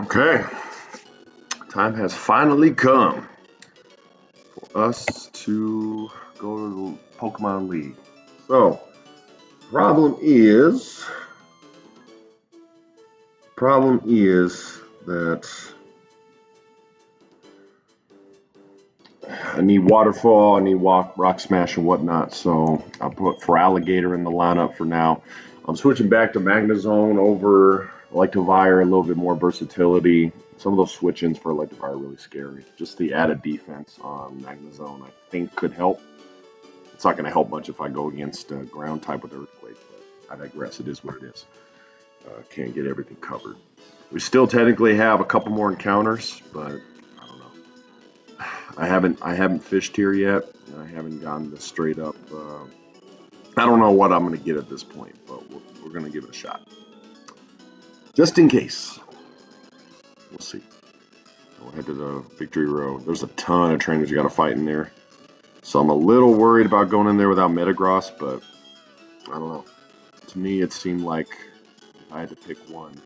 Okay, time has finally come for us to go to the Pokemon League. So, problem is that I need Waterfall, I need Rock Smash and whatnot. So I'll put for Alligator in the lineup for now. I'm switching back to Magnezone over Electivire, a little bit more versatility. Some of those switch-ins for Electivire are really scary. Just the added defense on Magnezone, I think, could help. It's not going to help much if I go against ground type with Earthquake, but I digress. It is what it is. Can't get everything covered. We still technically have a couple more encounters, but I don't know. I haven't fished here yet. I haven't gotten the straight up. I don't know what I'm going to get at this point, but we're going to give it a shot. Just in case. We'll see. We'll head to the Victory Road. There's a ton of trainers you got to fight in there. So I'm a little worried about going in there without Metagross, but I don't know. To me, it seemed like if I had to pick one to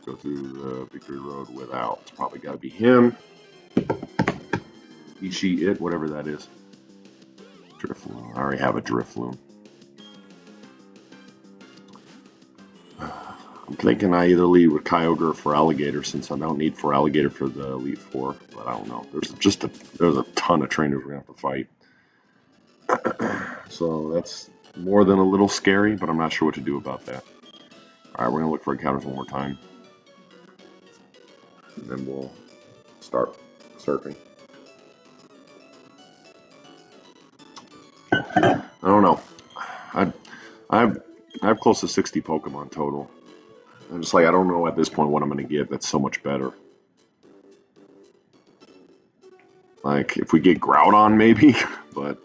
go through the Victory Road without, it's probably got to be him. It, whatever that is. Drifloon. I already have a Drifloon. I'm thinking I either lead with Kyogre or for Alligator, since I don't need for Alligator for the Elite Four, but I don't know. There's a ton of trainers we're gonna have to fight. So that's more than a little scary, but I'm not sure what to do about that. Alright, we're gonna look for encounters one more time. And then we'll start surfing. I don't know. I have close to 60 Pokemon total. I'm just like, I don't know at this point what I'm going to get that's so much better. Like, if we get Groudon, maybe, but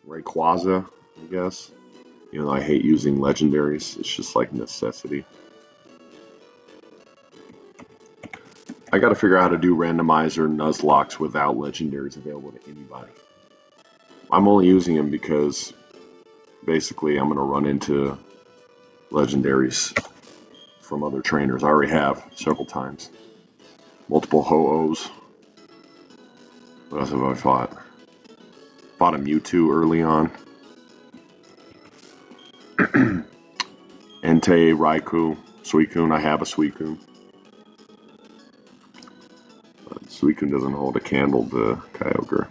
Rayquaza, I guess. You know, I hate using legendaries. It's just like necessity. I got to figure out how to do randomizer Nuzlocks without legendaries available to anybody. I'm only using them because basically I'm going to run into legendaries from other trainers. I already have several times. Multiple Ho-Ohs. What else have I fought? Fought a Mewtwo early on. Entei, Raikou, Suicune. I have a Suicune. But Suicune doesn't hold a candle to Kyogre.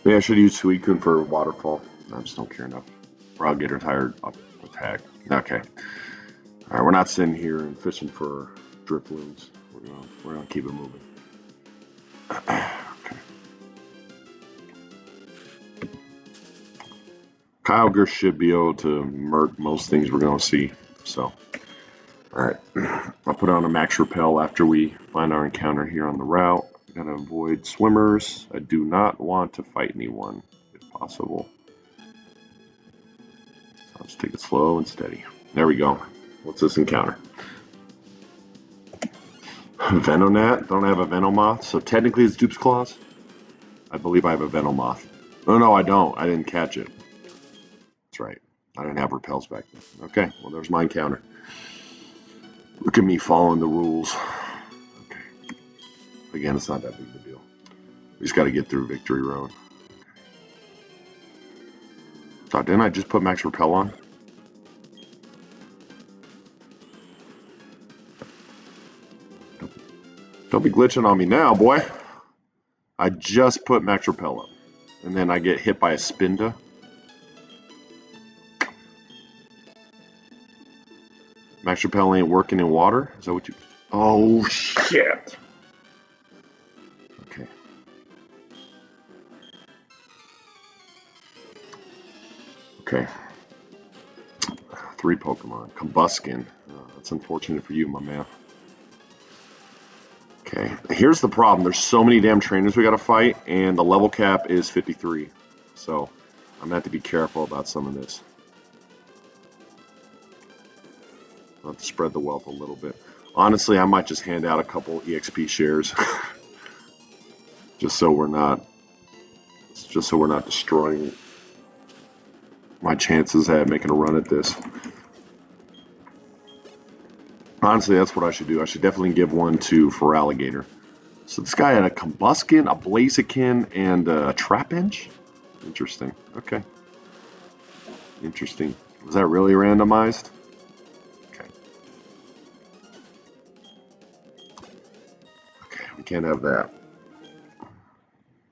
Maybe I should use Suicune for Waterfall. I just don't care enough. Alligator's hired up attack. Okay. Alright, we're not sitting here and fishing for Drifloons. We're gonna keep it moving. Okay. Kyogre should be able to murk most things we're gonna see. So, alright. I'll put on a Max Repel after we find our encounter here on the route. Gotta avoid swimmers. I do not want to fight anyone, if possible. So I'll just take it slow and steady. There we go. What's this encounter? Venonat? Don't have a Venomoth, so technically it's Dupe's Claws. I believe I have a Venomoth. Oh no, I don't. I didn't catch it. That's right. I didn't have repels back then. Okay, well there's my encounter. Look at me following the rules. Okay. Again, it's not that big of a deal. We just got to get through Victory Road. So didn't I just put Max Repel on? Don't be glitching on me now, boy. I just put Max Repel up. And then I get hit by a Spinda. Max Repel ain't working in water? Is that what you... Oh, shit. Okay. Okay. 3 Pokemon. Combuskin. That's unfortunate for you, my man. Okay, here's the problem. There's so many damn trainers we gotta fight, and the level cap is 53. So, I'm gonna have to be careful about some of this. I'll have to spread the wealth a little bit. Honestly, I might just hand out a couple EXP shares. just so we're not destroying my chances at making a run at this. Honestly, that's what I should do. I should definitely give one to for alligator. So this guy had a combuskin, a blaziken, and a trapinch? Interesting. Okay. Interesting. Was that really randomized? Okay. Okay, we can't have that.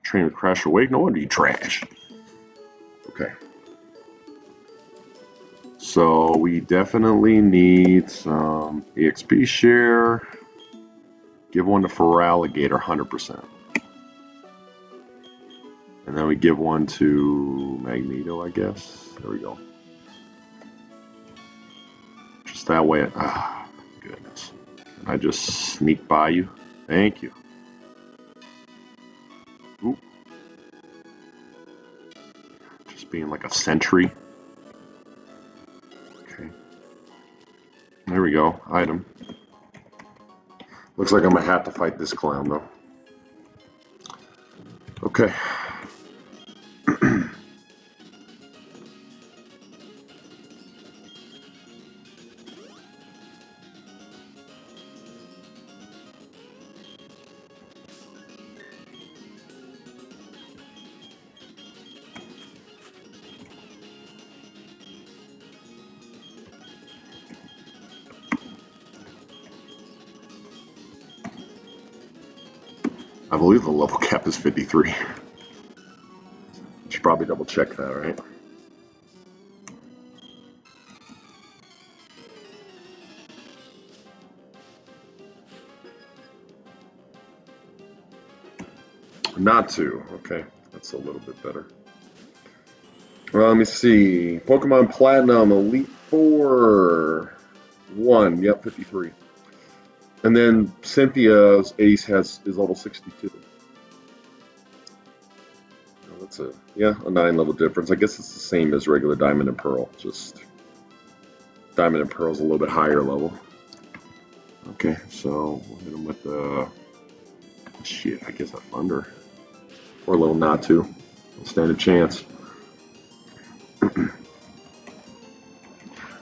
Trainer crash awake? No wonder you trash. Okay. So we definitely need some EXP share. Give one to Feraligatr, 100%. And then we give one to Magneto, I guess. There we go. Just that way. Ah, goodness. Can I just sneak by you? Thank you. Oop. Just being like a sentry. Okay. There we go. Item. Looks like I'm gonna have to fight this clown though. Okay. I believe the level cap is 53. Should probably double check that, right? Not to. Okay, that's a little bit better. Well, let me see. Pokemon Platinum Elite Four 1. Yep, 53. And then Cynthia's Ace is level 62. Oh, that's a 9 level difference. I guess it's the same as regular Diamond and Pearl. Just Diamond and Pearl's a little bit higher level. Okay, so we'll hit him with the shit. I guess a Thunder or a little Natu. We'll stand a chance. But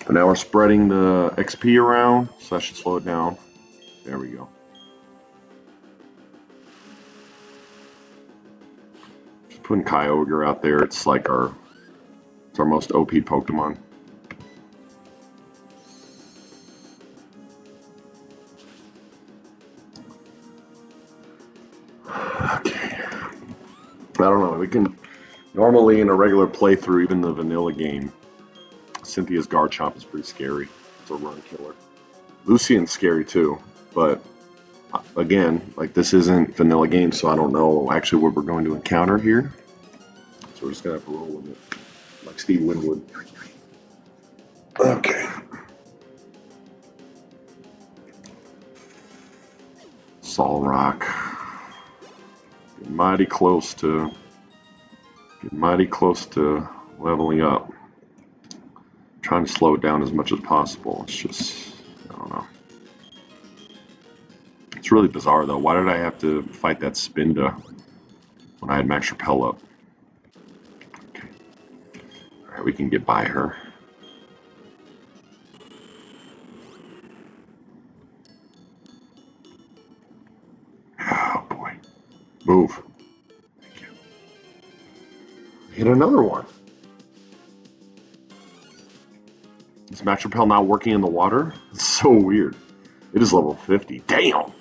now we're spreading the XP around, so that should slow it down. There we go. Just putting Kyogre out there. It's like our most OP Pokemon. Okay. I don't know. We can normally in a regular playthrough, even the vanilla game, Cynthia's Garchomp is pretty scary. It's a run killer. Lucian's scary too, but again, like this isn't vanilla game, so I don't know actually what we're going to encounter here. So we're just gonna have to roll with it, like Steve Winwood. Okay. Solrock. Getting mighty close to leveling up. Trying to slow it down as much as possible. It's just, I don't know. It's really bizarre though. Why did I have to fight that Spinda when I had Max Repel up? Okay. Alright, we can get by her. Oh boy. Move. Thank you. Hit another one. Is Max Repel not working in the water? It's so weird. It is level 50. Damn!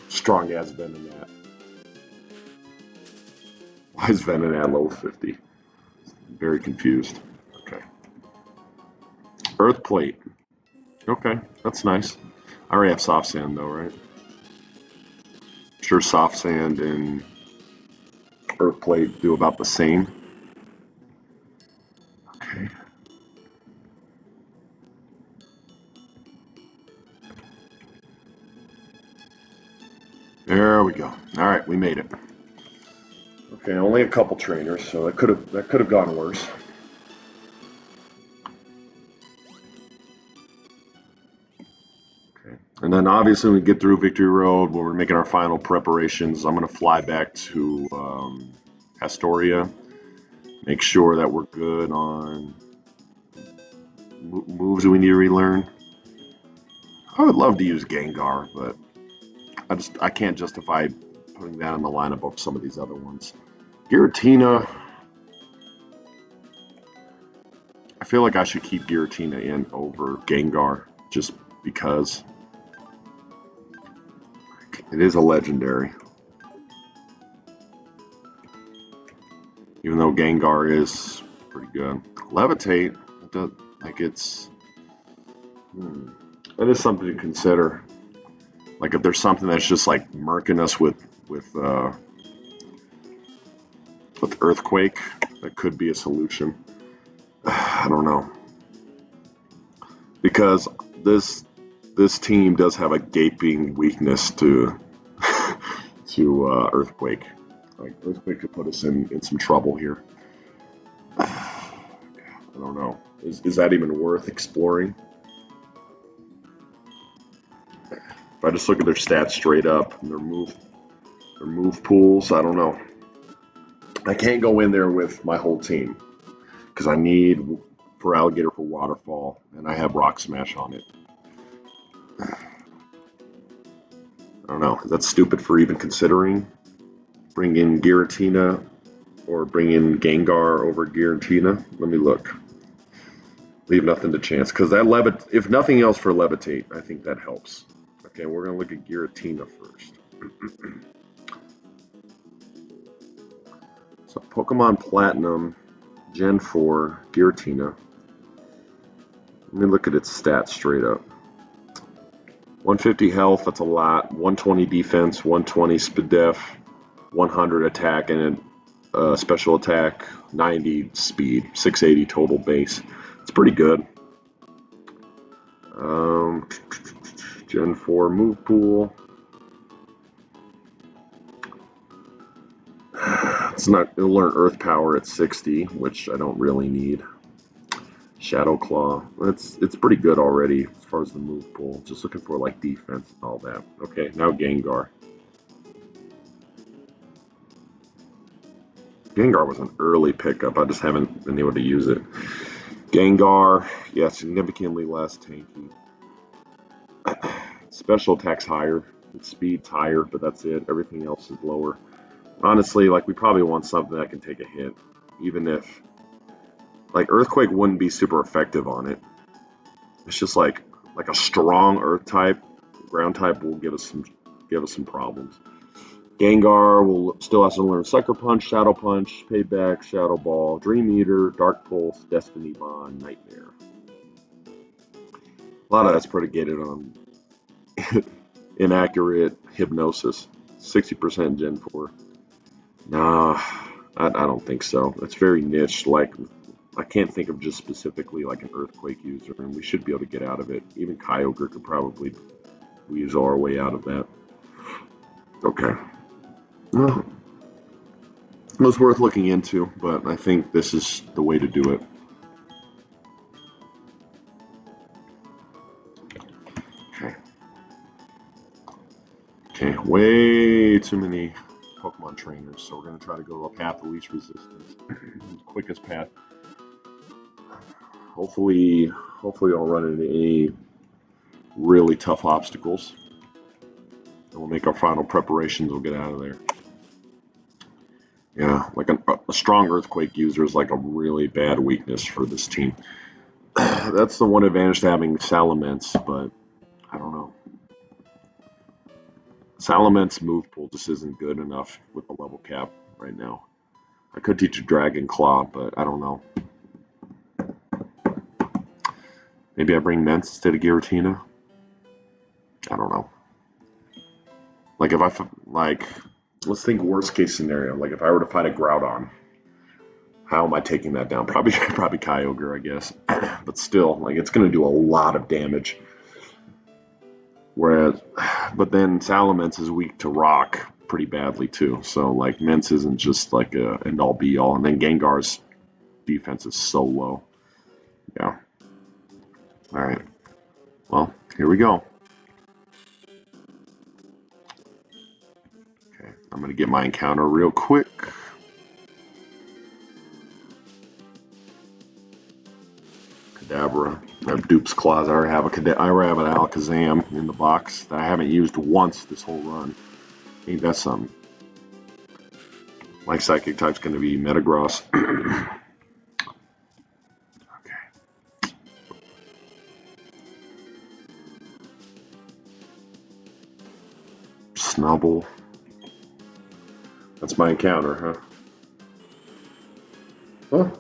Strong ass Venonat. Why is Venonat level 50? Very confused. Okay. Earth Plate. Okay, that's nice. I already have Soft Sand though, right? Sure, Soft Sand and Earth Plate do about the same. Okay. There we go. All right, we made it. Okay, only a couple trainers, so that could have gone worse. Okay, and then obviously when we get through Victory Road, where we're making our final preparations, I'm gonna fly back to Astoria, make sure that we're good on moves we need to relearn. I would love to use Gengar, but I can't justify putting that in the lineup of some of these other ones. Giratina. I feel like I should keep Giratina in over Gengar just because it is a legendary. Even though Gengar is pretty good. Levitate, that is something to consider. Like if there's something that's just like murking us with Earthquake, that could be a solution. I don't know. Because this team does have a gaping weakness to Earthquake. Like Earthquake could put us in some trouble here. I don't know. Is that even worth exploring? If I just look at their stats straight up and their move pools, I don't know. I can't go in there with my whole team because I need for Alligator for Waterfall, and I have Rock Smash on it. I don't know. Is that stupid for even considering? Bring in Giratina or bring in Gengar over Giratina? Let me look. Leave nothing to chance because that if nothing else for Levitate, I think that helps. Okay, we're gonna look at Giratina first. So Pokemon Platinum, Gen 4, Giratina. Let me look at its stats straight up. 150 health, that's a lot. 120 defense, 120 speed def, 100 attack, and special attack, 90 speed, 680 total base. It's pretty good. Gen 4 move pool. It'll learn Earth Power at 60, which I don't really need. Shadow Claw. It's pretty good already as far as the move pool. Just looking for like defense and all that. Okay, now Gengar. Gengar was an early pickup. I just haven't been able to use it. Gengar, yeah, significantly less tanky. Special attack's higher. Its speed's higher, but that's it. Everything else is lower. Honestly, like we probably want something that can take a hit, even if like Earthquake wouldn't be super effective on it. It's just like a strong Earth type, ground type will give us some problems. Gengar will still has to learn Sucker Punch, Shadow Punch, Payback, Shadow Ball, Dream Eater, Dark Pulse, Destiny Bond, Nightmare. A lot of that's predicated on inaccurate hypnosis. 60% Gen 4. Nah, I don't think so. That's very niche. Like, I can't think of just specifically like an Earthquake user, and we should be able to get out of it. Even Kyogre could probably weasel our way out of that. Okay. Well, it was worth looking into, but I think this is the way to do it. Okay, way too many Pokemon trainers, so we're going to try to go a path of least resistance. Quickest path. Hopefully I'll run into any really tough obstacles. And we'll make our final preparations, we'll get out of there. Yeah, like a strong Earthquake user is like a really bad weakness for this team. That's the one advantage to having Salamence, but I don't know. Salamance's move pool just isn't good enough with the level cap right now. I could teach a Dragon Claw, but I don't know. Maybe I bring Mence instead of Giratina? I don't know. Like if let's think worst case scenario. Like if I were to fight a Groudon, how am I taking that down? Probably Kyogre, I guess. But still, like it's gonna do a lot of damage. But then Salamence is weak to rock pretty badly too. So like Mence isn't just like a end all be all. And then Gengar's defense is so low. Yeah. All right. Well, here we go. Okay, I'm gonna get my encounter real quick. Kadabra. I have Dupe's Claws. I already have an Alakazam in the box that I haven't used once this whole run. Ain't that something? My Psychic type's going to be Metagross. Okay. Snubble. That's my encounter, huh? Huh?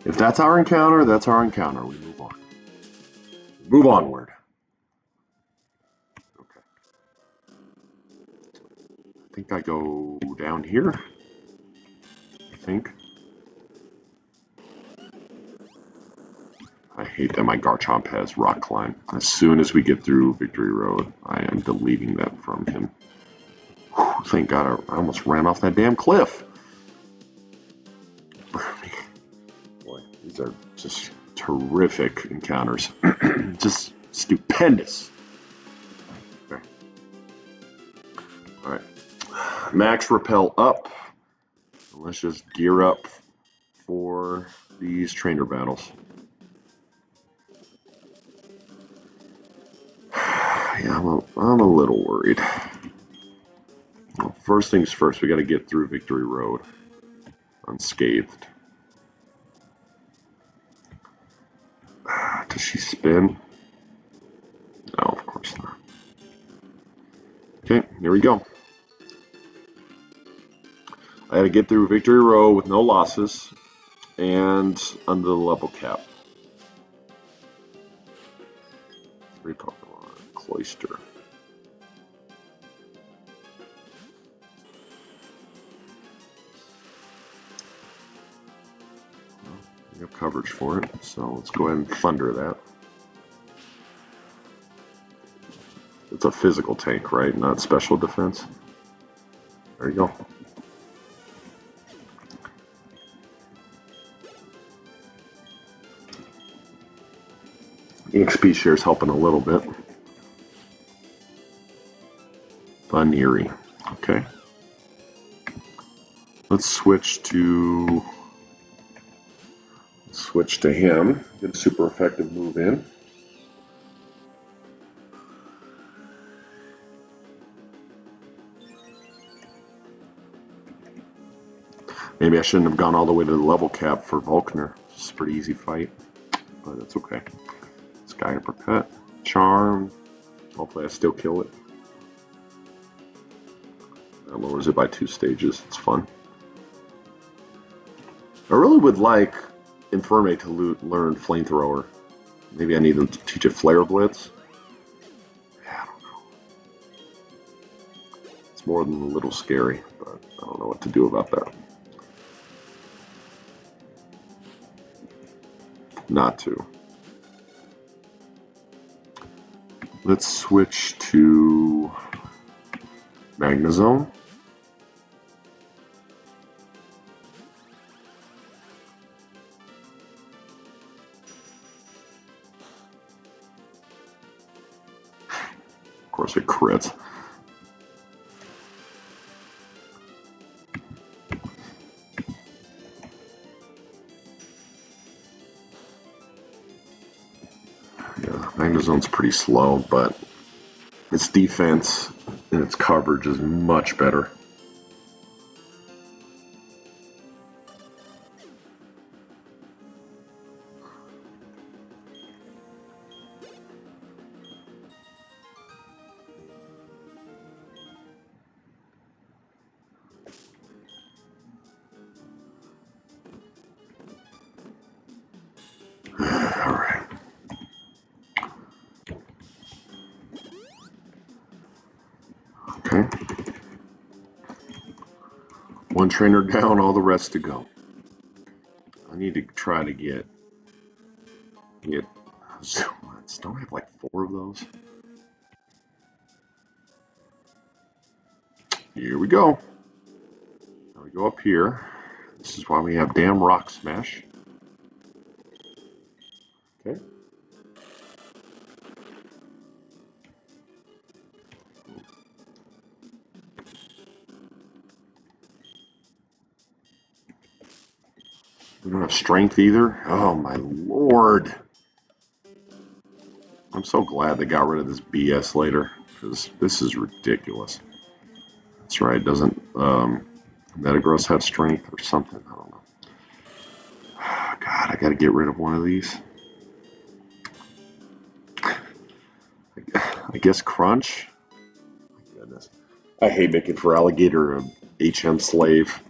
If that's our encounter, that's our encounter. We move on. Move onward. Okay. I think I go down here. I think. I hate that my Garchomp has Rock Climb. As soon as we get through Victory Road, I am deleting that from him. Whew, thank God I almost ran off that damn cliff. Boy, these are just terrific encounters. Just stupendous. Okay. All right. Max Repel up. Let's just gear up for these trainer battles. Yeah, I'm a little worried. Well, first things first, we got to get through Victory Road unscathed. Does she spin? No, of course not. Okay, here we go. I had to get through Victory Road with no losses and under the level cap. 3 Pokemon. Cloyster. We have coverage for it, so let's go ahead and thunder that. It's a physical tank, right? Not special defense. There you go. EXP share's helping a little bit. Venery. Okay. Let's switch to him. Get a super effective move in. Maybe I shouldn't have gone all the way to the level cap for Volkner. It's a pretty easy fight, but it's okay. Sky Uppercut. Charm. Hopefully I still kill it. That lowers it by 2 stages. It's fun. I really would like Infernape to learn Flamethrower. Maybe I need them to teach it Flare Blitz. Yeah, I don't know. It's more than a little scary, but I don't know what to do about that. Not to. Let's switch to Magnezone. Of course it crits. Yeah, Magnezone's pretty slow, but its defense and its coverage is much better. Alright. Okay. One trainer down, all the rest to go. I need to try to get don't I have like 4 of those? Here we go. Now we go up here. This is why we have damn Rock Smash. Okay. We don't have strength either. Oh my lord. I'm so glad they got rid of this BS later, because this is ridiculous. That's right, doesn't Metagross have strength or something? I don't know. God, I gotta get rid of one of these. I guess Crunch? My goodness. I hate making for Alligator a HM slave.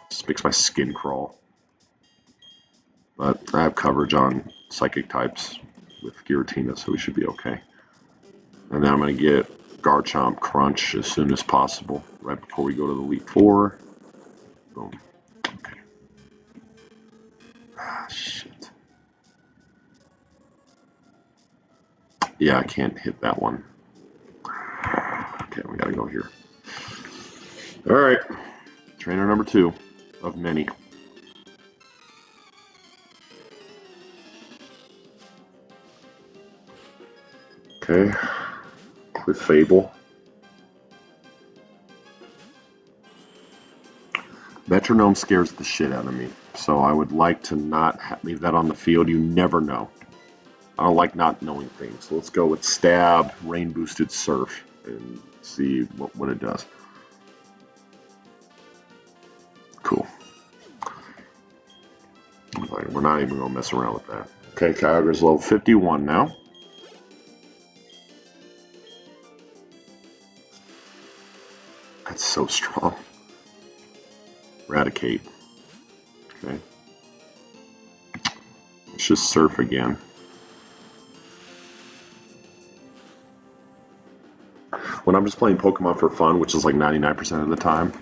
Just makes my skin crawl. But I have coverage on Psychic types with Giratina, so we should be okay. And then I'm going to get Garchomp Crunch as soon as possible, right before we go to the Elite Four. Boom. Okay. Ah, shit. Yeah, I can't hit that one. Okay, we got to go here. All right. Trainer number 2 of many. Okay. With Fable. Metronome scares the shit out of me, so I would like to not leave that on the field. You never know. I don't like not knowing things. So let's go with Stab, Rain Boosted Surf, and see what it does. Cool. We're not even going to mess around with that. Okay, Kyogre's level 51 now. That's so strong. Eradicate. Okay. Let's just Surf again. When I'm just playing Pokemon for fun, which is like 99% of the time,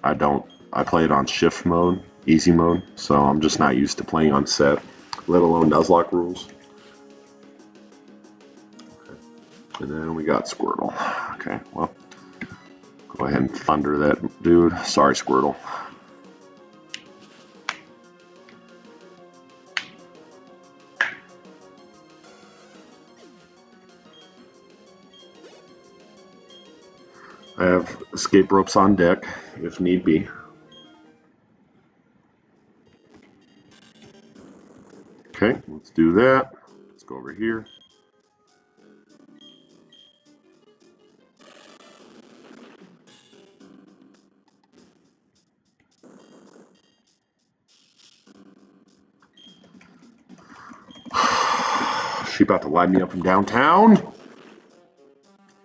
I play it on shift mode, easy mode, so I'm just not used to playing on set, let alone Nuzlocke rules. Okay. And then we got Squirtle. Okay, well, go ahead and thunder that dude. Sorry, Squirtle. I have escape ropes on deck, if need be. Okay, let's do that. Let's go over here. She about to light me up from downtown.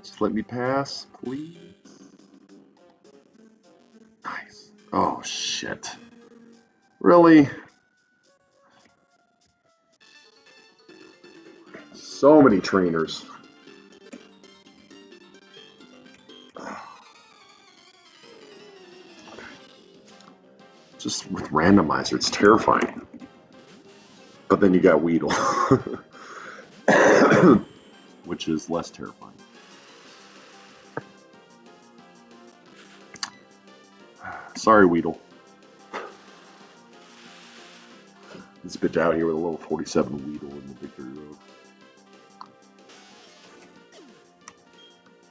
Just let me pass, please. Nice. Oh, shit. Really? So many trainers. Just with Randomizer, it's terrifying. But then you got Weedle, which is less terrifying. Sorry, Weedle. This bitch out here with a level 47 Weedle in the victory road.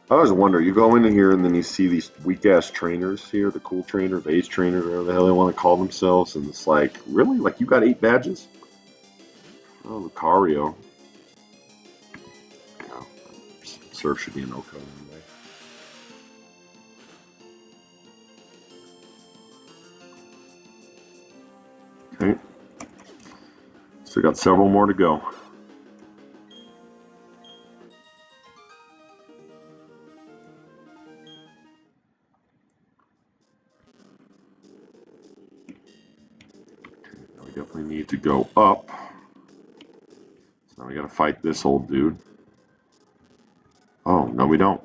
I always wonder, you go into here and then you see these weak-ass trainers here, the cool trainers, ace trainers, whatever the hell they want to call themselves, and it's like, really? Like, you got 8 badges? Oh, Lucario. No, Surf should be an Oko anyway. Okay. Still got several more to go. Now we definitely need to go up. So now we gotta fight this old dude. Oh, no we don't.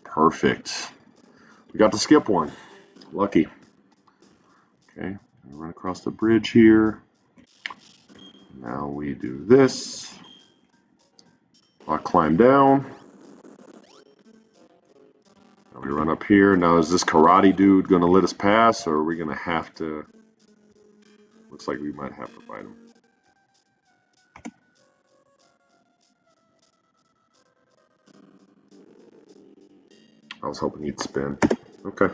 Perfect. We got to skip one. Lucky. Okay, run across the bridge here. Now we do this. I'll climb down. Now we run up here. Now is this karate dude going to let us pass, or are we going to have to... Looks like we might have to fight him. I was hoping he'd spin. Okay.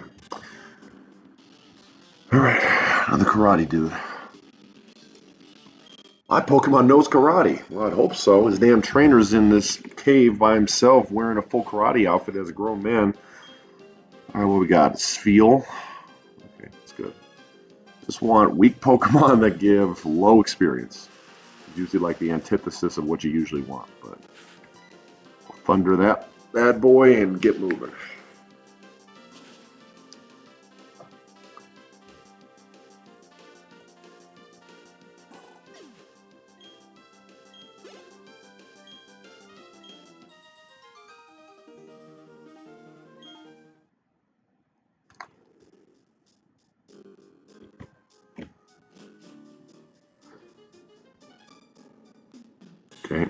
Alright, another karate dude. My Pokemon knows karate. Well, I'd hope so. His damn trainer's in this cave by himself wearing a full karate outfit as a grown man. Alright, what we got? Spheal. Okay, that's good. Just want weak Pokemon that give low experience. It's usually like the antithesis of what you usually want, but thunder that bad boy and get moving. Okay.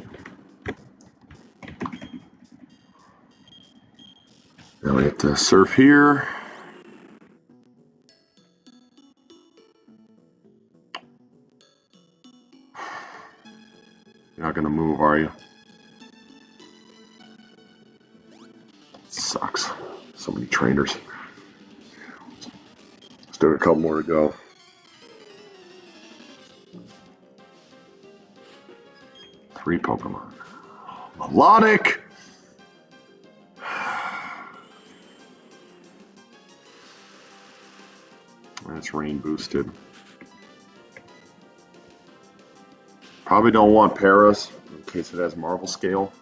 Now we have to surf here. You're not going to move, are you? Sucks. So many trainers. Still a couple more to go. Three Pokemon. Melodic! That's rain boosted. Probably don't want Paras in case it has Marvel Scale.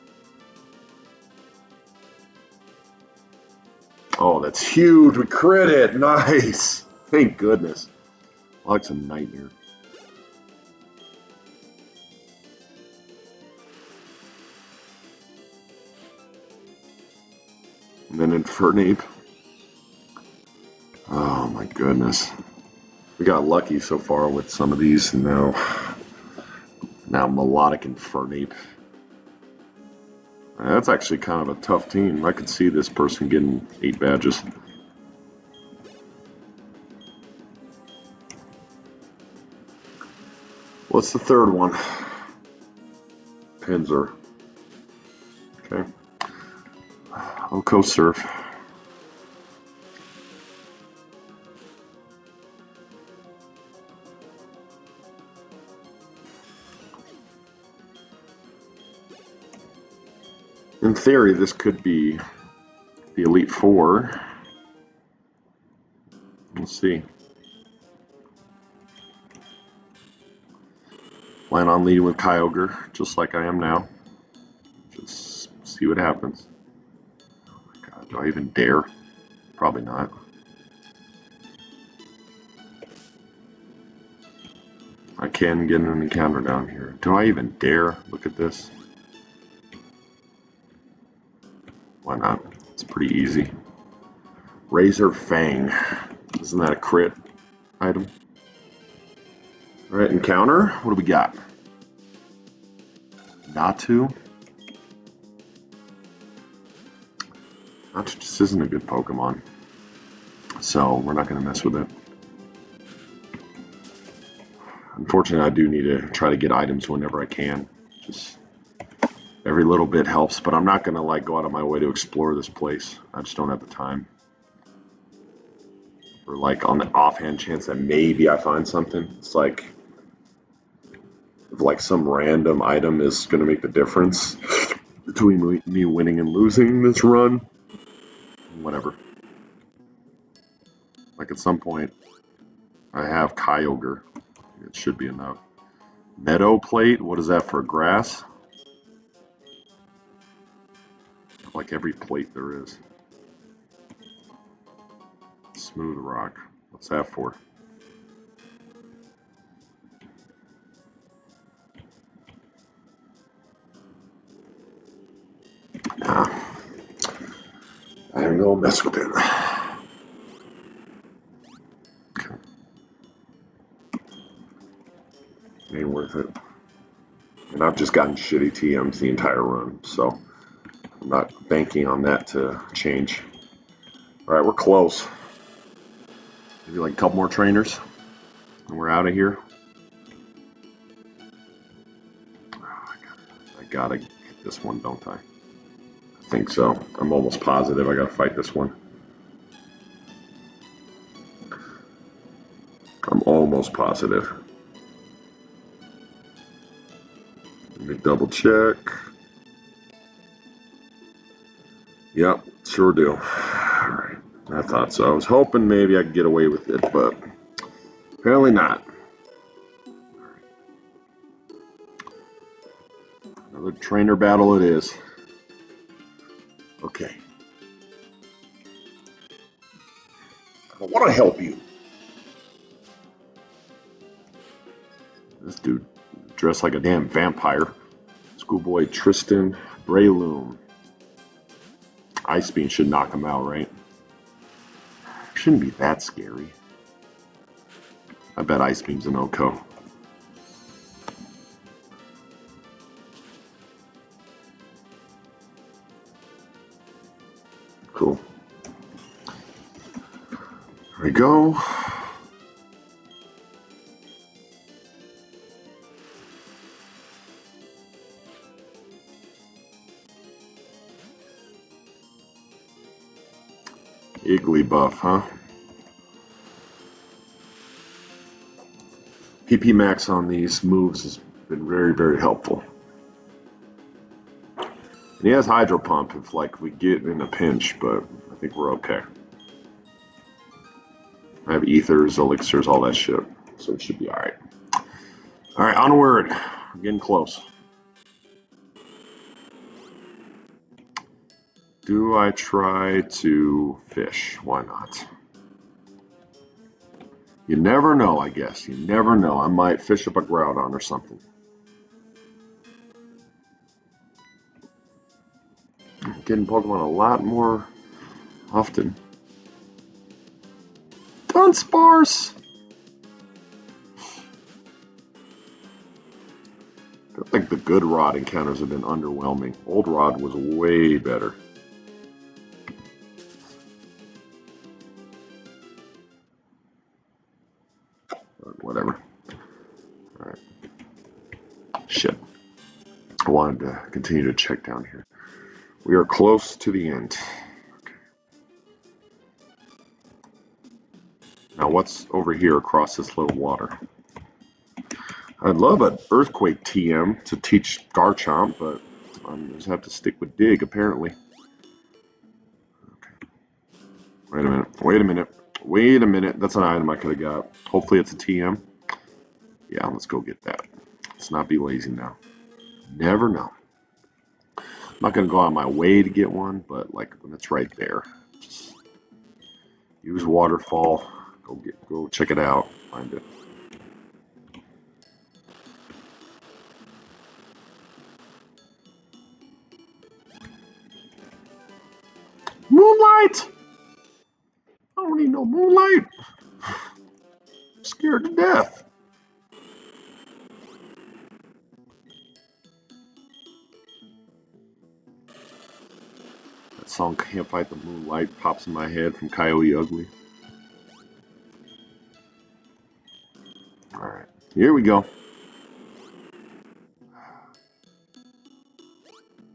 Oh, that's huge. We crit it. Nice. Thank goodness. Like a nightmare. And then Infernape. Oh my goodness. We got lucky so far with some of these, and now Melodic Infernape. That's actually kind of a tough team. I could see this person getting 8 badges. What's the third one? Pinsir. Okay. Oko Surf. In theory, this could be the Elite Four. We'll see. Plan on leading with Kyogre, just like I am now. Just see what happens. Oh my god, do I even dare? Probably not. I can get an encounter down here. Do I even dare? Look at this. Why not? It's pretty easy. Razor Fang. Isn't that a crit item? Alright, encounter. What do we got? Natu. Natu just isn't a good Pokemon. So we're not going to mess with it. Unfortunately, I do need to try to get items whenever I can. Just every little bit helps, but I'm not going to like go out of my way to explore this place. I just don't have the time. Or like on the offhand chance that maybe I find something. It's like if like some random item is going to make the difference between me winning and losing this run. Whatever. Like at some point, I have Kyogre. It should be enough. Meadow Plate. What is that for grass? Like every plate there is. Smooth Rock. What's that for? Nah. I ain't gonna mess with it. Okay. Ain't worth it. And I've just gotten shitty TMs the entire run, so I'm not banking on that to change. Alright, we're close. Maybe like a couple more trainers, and we're out of here. Oh, I gotta get this one, don't I? I think so. I'm almost positive I gotta fight this one. I'm almost positive. Let me double check. Yep, sure do. All right. I thought so. I was hoping maybe I could get away with it, but apparently not. Another trainer battle it is. Okay. I want to help you. This dude dressed like a damn vampire. Schoolboy Tristan Brayloom. Ice Beam should knock him out, right? Shouldn't be that scary. I bet Ice Beam's an Oko. Cool. There we go. Iggly buff, huh? PP max on these moves has been very, very helpful. And he has Hydro Pump if like we get in a pinch, but I think we're okay. I have ethers, elixirs, all that shit, so it should be all right. All right, onward. We're getting close. Do I try to fish? Why not? You never know, I guess. You never know. I might fish up a Groudon or something. I'm getting Pokemon a lot more often. Dunsparce! I feel like the good Rod encounters have been underwhelming. Old Rod was way better. But whatever. Alright. Shit. I wanted to continue to check down here. We are close to the end. Okay. Now what's over here across this little water? I'd love an Earthquake TM to teach Garchomp, but I just have to stick with Dig, apparently. Okay. Wait a minute. Wait a minute. Wait a minute. That's an item I could have got. Hopefully it's a TM. Yeah, let's go get that. Let's not be lazy now. Never know. I'm not going to go out of my way to get one, but like when it's right there, just use Waterfall. Go check it out. Find it. Moonlight! I don't need no moonlight. I'm scared to death. That song Can't Fight the Moonlight pops in my head from Coyote Ugly. Alright, here we go.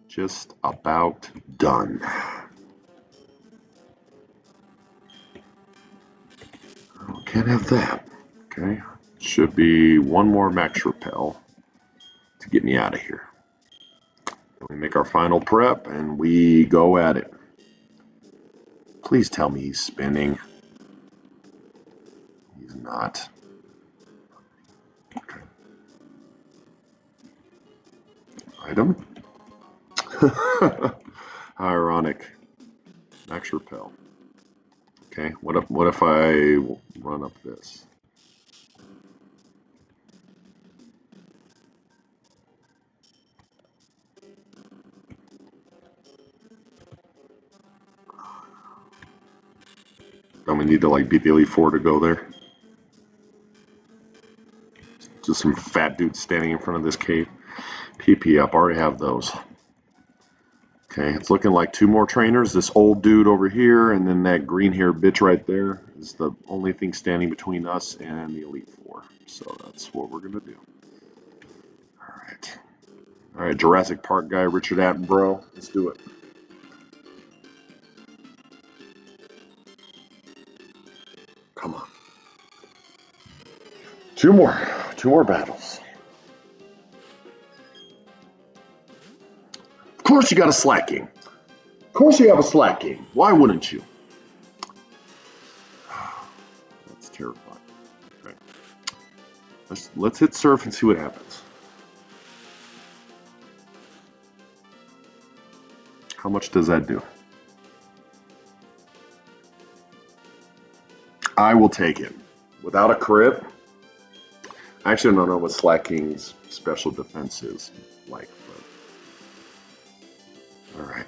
Just about done. Oh, can't have that. Okay, should be one more Max Repel to get me out of here. We make our final prep and we go at it. Please tell me he's spinning. He's not. Okay. Item? How ironic. Max Repel. Okay, what if I run up this? I'm gonna need to like beat the Elite Four to go there. Just some fat dudes standing in front of this cave. PP up, already have those. Okay, it's looking like two more trainers. This old dude over here, and then that green-haired bitch right there is the only thing standing between us and the Elite Four. So that's what we're gonna do. All right, Jurassic Park guy, Richard Attenborough. Let's do it. Come on. Two more battles. Of course you got a slacking. Of course you have a slacking. Why wouldn't you? That's terrifying. Okay. Let's hit surf and see what happens. How much does that do? I will take it. Without a crit. I actually don't know what slacking's special defense is like, but alright.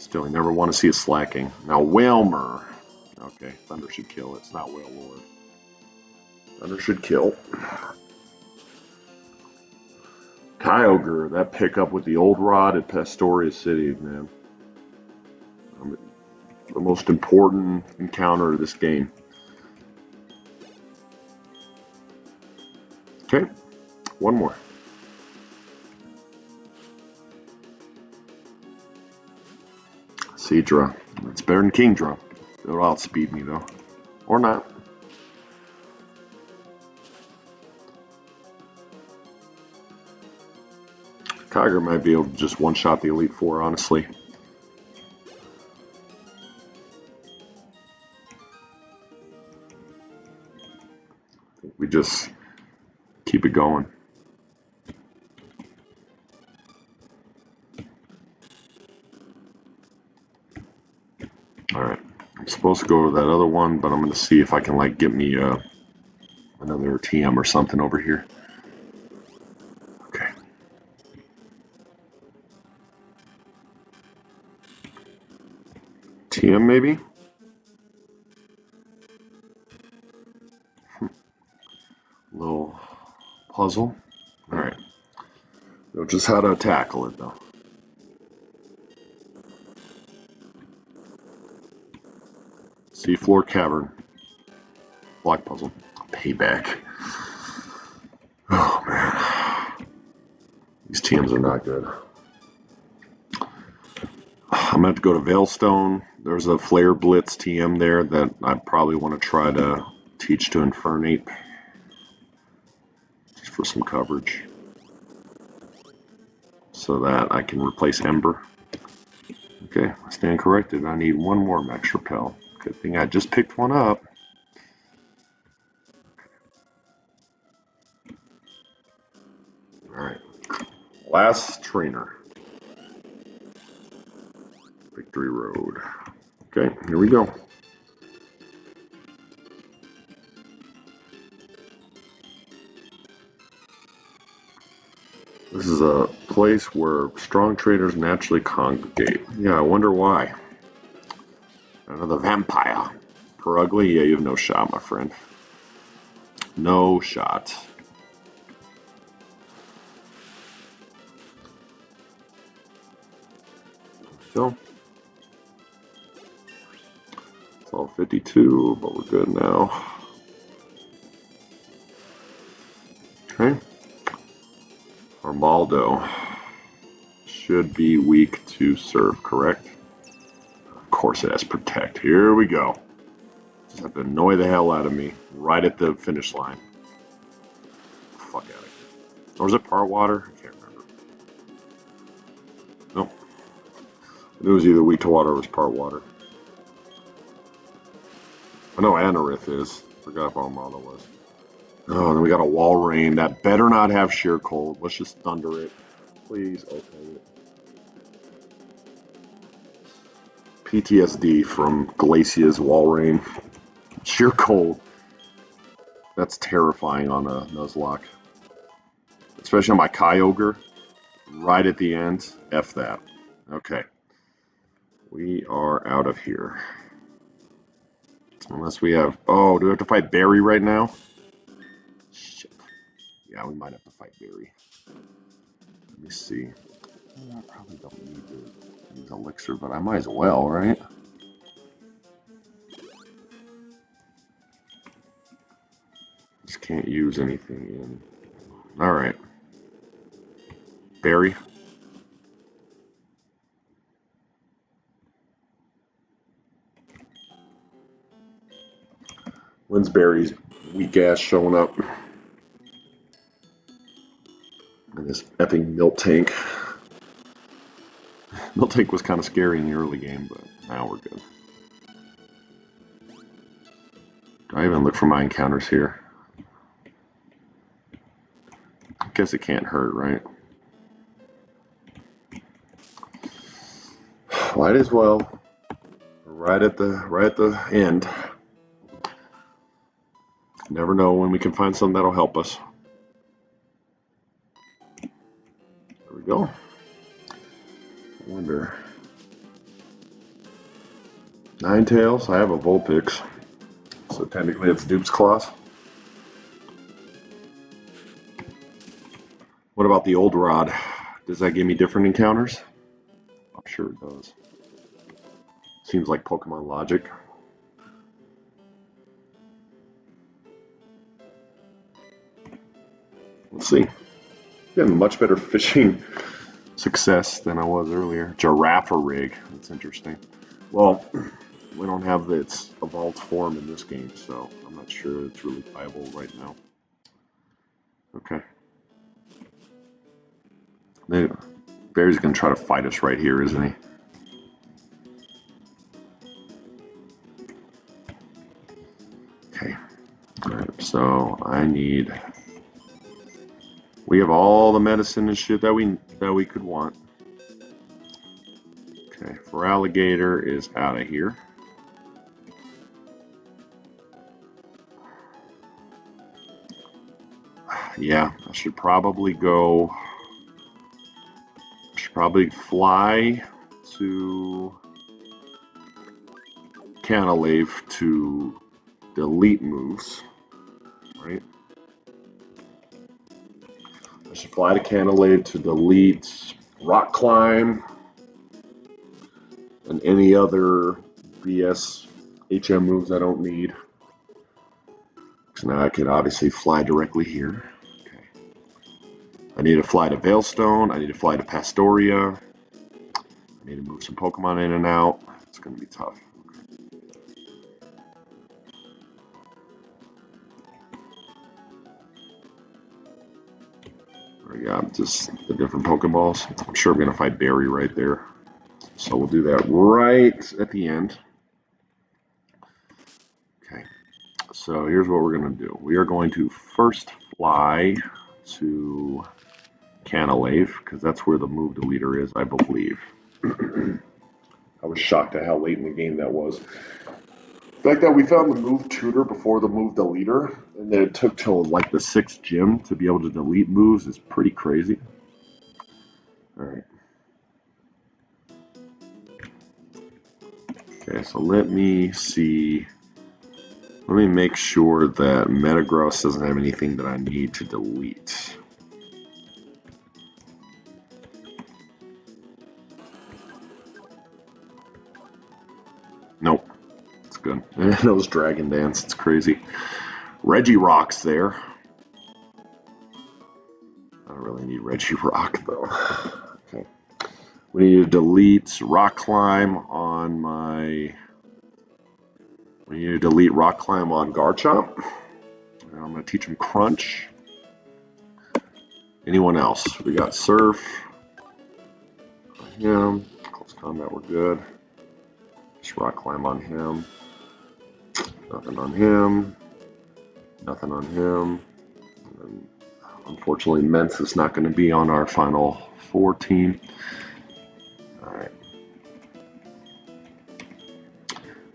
Still, you never want to see a slacking. Now, Whalmer. Okay, Thunder should kill. It's not Whale Lord. Thunder should kill. Kyogre, that pickup with the old rod at Pastoria City, man. The most important encounter of this game. Okay, one more. Seadra. It's better than Kingdra. It'll outspeed me though. Or not. Kyogre might be able to just one-shot the Elite Four, honestly. We just keep it going. Alright, I'm supposed to go to that other one, but I'm going to see if I can like get me another TM or something over here. Okay. TM maybe? Little puzzle. Alright. Know just how to tackle it though. Seafloor Cavern. Block puzzle. Payback. Oh man. These TMs are not good. I'm going to have to go to Veilstone. There's a Flare Blitz TM there that I probably want to try to teach to Infernate. Just for some coverage. So that I can replace Ember. Okay, I stand corrected. I need one more Max Repel. Good thing I just picked one up. Alright. Last trainer. Victory Road. Okay, here we go. This is a place where strong traders naturally congregate. Yeah, I wonder why. Another vampire. Per ugly? Yeah, you have no shot, my friend. No shot. Go. It's all 52, but we're good now. Okay. Armaldo should be weak to Surf, correct? Of course it has Protect. Here we go. Just have to annoy the hell out of me right at the finish line. Fuck out of here. Or is it Part Water? I can't remember. Nope. It was either weak to water or it was Part Water. I know Anorith is. Forgot if Armaldo was. Oh, then we got a Wall Rain. That better not have Sheer Cold. Let's just Thunder it. Please, okay. PTSD from Glacia's Wall Rain. Sheer Cold. That's terrifying on a Nuzlocke. Especially on my Kyogre. Right at the end. F that. Okay. We are out of here. Unless we have... Oh, do we have to fight Barry right now? Shit. Yeah, we might have to fight Barry. Let me see. I probably don't need to use Elixir, but I might as well, right? Just can't use anything in. Alright. Barry. When's Barry's weak ass showing up? And this effing milk tank. Milk tank was kind of scary in the early game, but now we're good. Do I even look for my encounters here? I guess it can't hurt, right? Might as well. Right at the end. Never know when we can find something that'll help us. There we go. I wonder. Ninetales. I have a Vulpix, so technically it's Dupe's Claws. What about the old rod? Does that give me different encounters? I'm sure it does. Seems like Pokemon logic. Let's see. Getting much better fishing success than I was earlier. Giraffe rig. That's interesting. Well, we don't have its evolved form in this game, so I'm not sure it's really viable right now. Okay. Barry's going to try to fight us right here, isn't he? Okay. Alright, so I need... We have all the medicine and shit that we could want. Okay, Feraligatr is out of here. Yeah, I should probably go... I should probably fly to Canalave to delete moves, right? I should fly to Canalave to delete Rock Climb and any other BS HM moves I don't need. So now I could obviously fly directly here. Okay. I need to fly to Veilstone. I need to fly to Pastoria. I need to move some Pokemon in and out. It's going to be tough. There we go. Just the different Pokeballs. I'm sure I'm going to fight Barry right there. So we'll do that right at the end. Okay. So here's what we're going to do. We are going to first fly to Canalave, because that's where the move deleter is, I believe. I was shocked at how late in the game that was. The fact that we found the move tutor before the move deleter, and then it took till like the 6th gym to be able to delete moves is pretty crazy. Alright. Okay, so let me see. Let me make sure that Metagross doesn't have anything that I need to delete. Nope. It's good. And those Dragon Dance, it's crazy. Regirock's there. I don't really need Regirock though. Okay. We need to delete Rock Climb on my... We need to delete Rock Climb on Garchomp. And I'm going to teach him Crunch. Anyone else? We got Surf. On him. Close Combat, we're good. Just Rock Climb on him. Nothing on him. Nothing on him. And unfortunately, Mence is not going to be on our Final 4 team. Alright.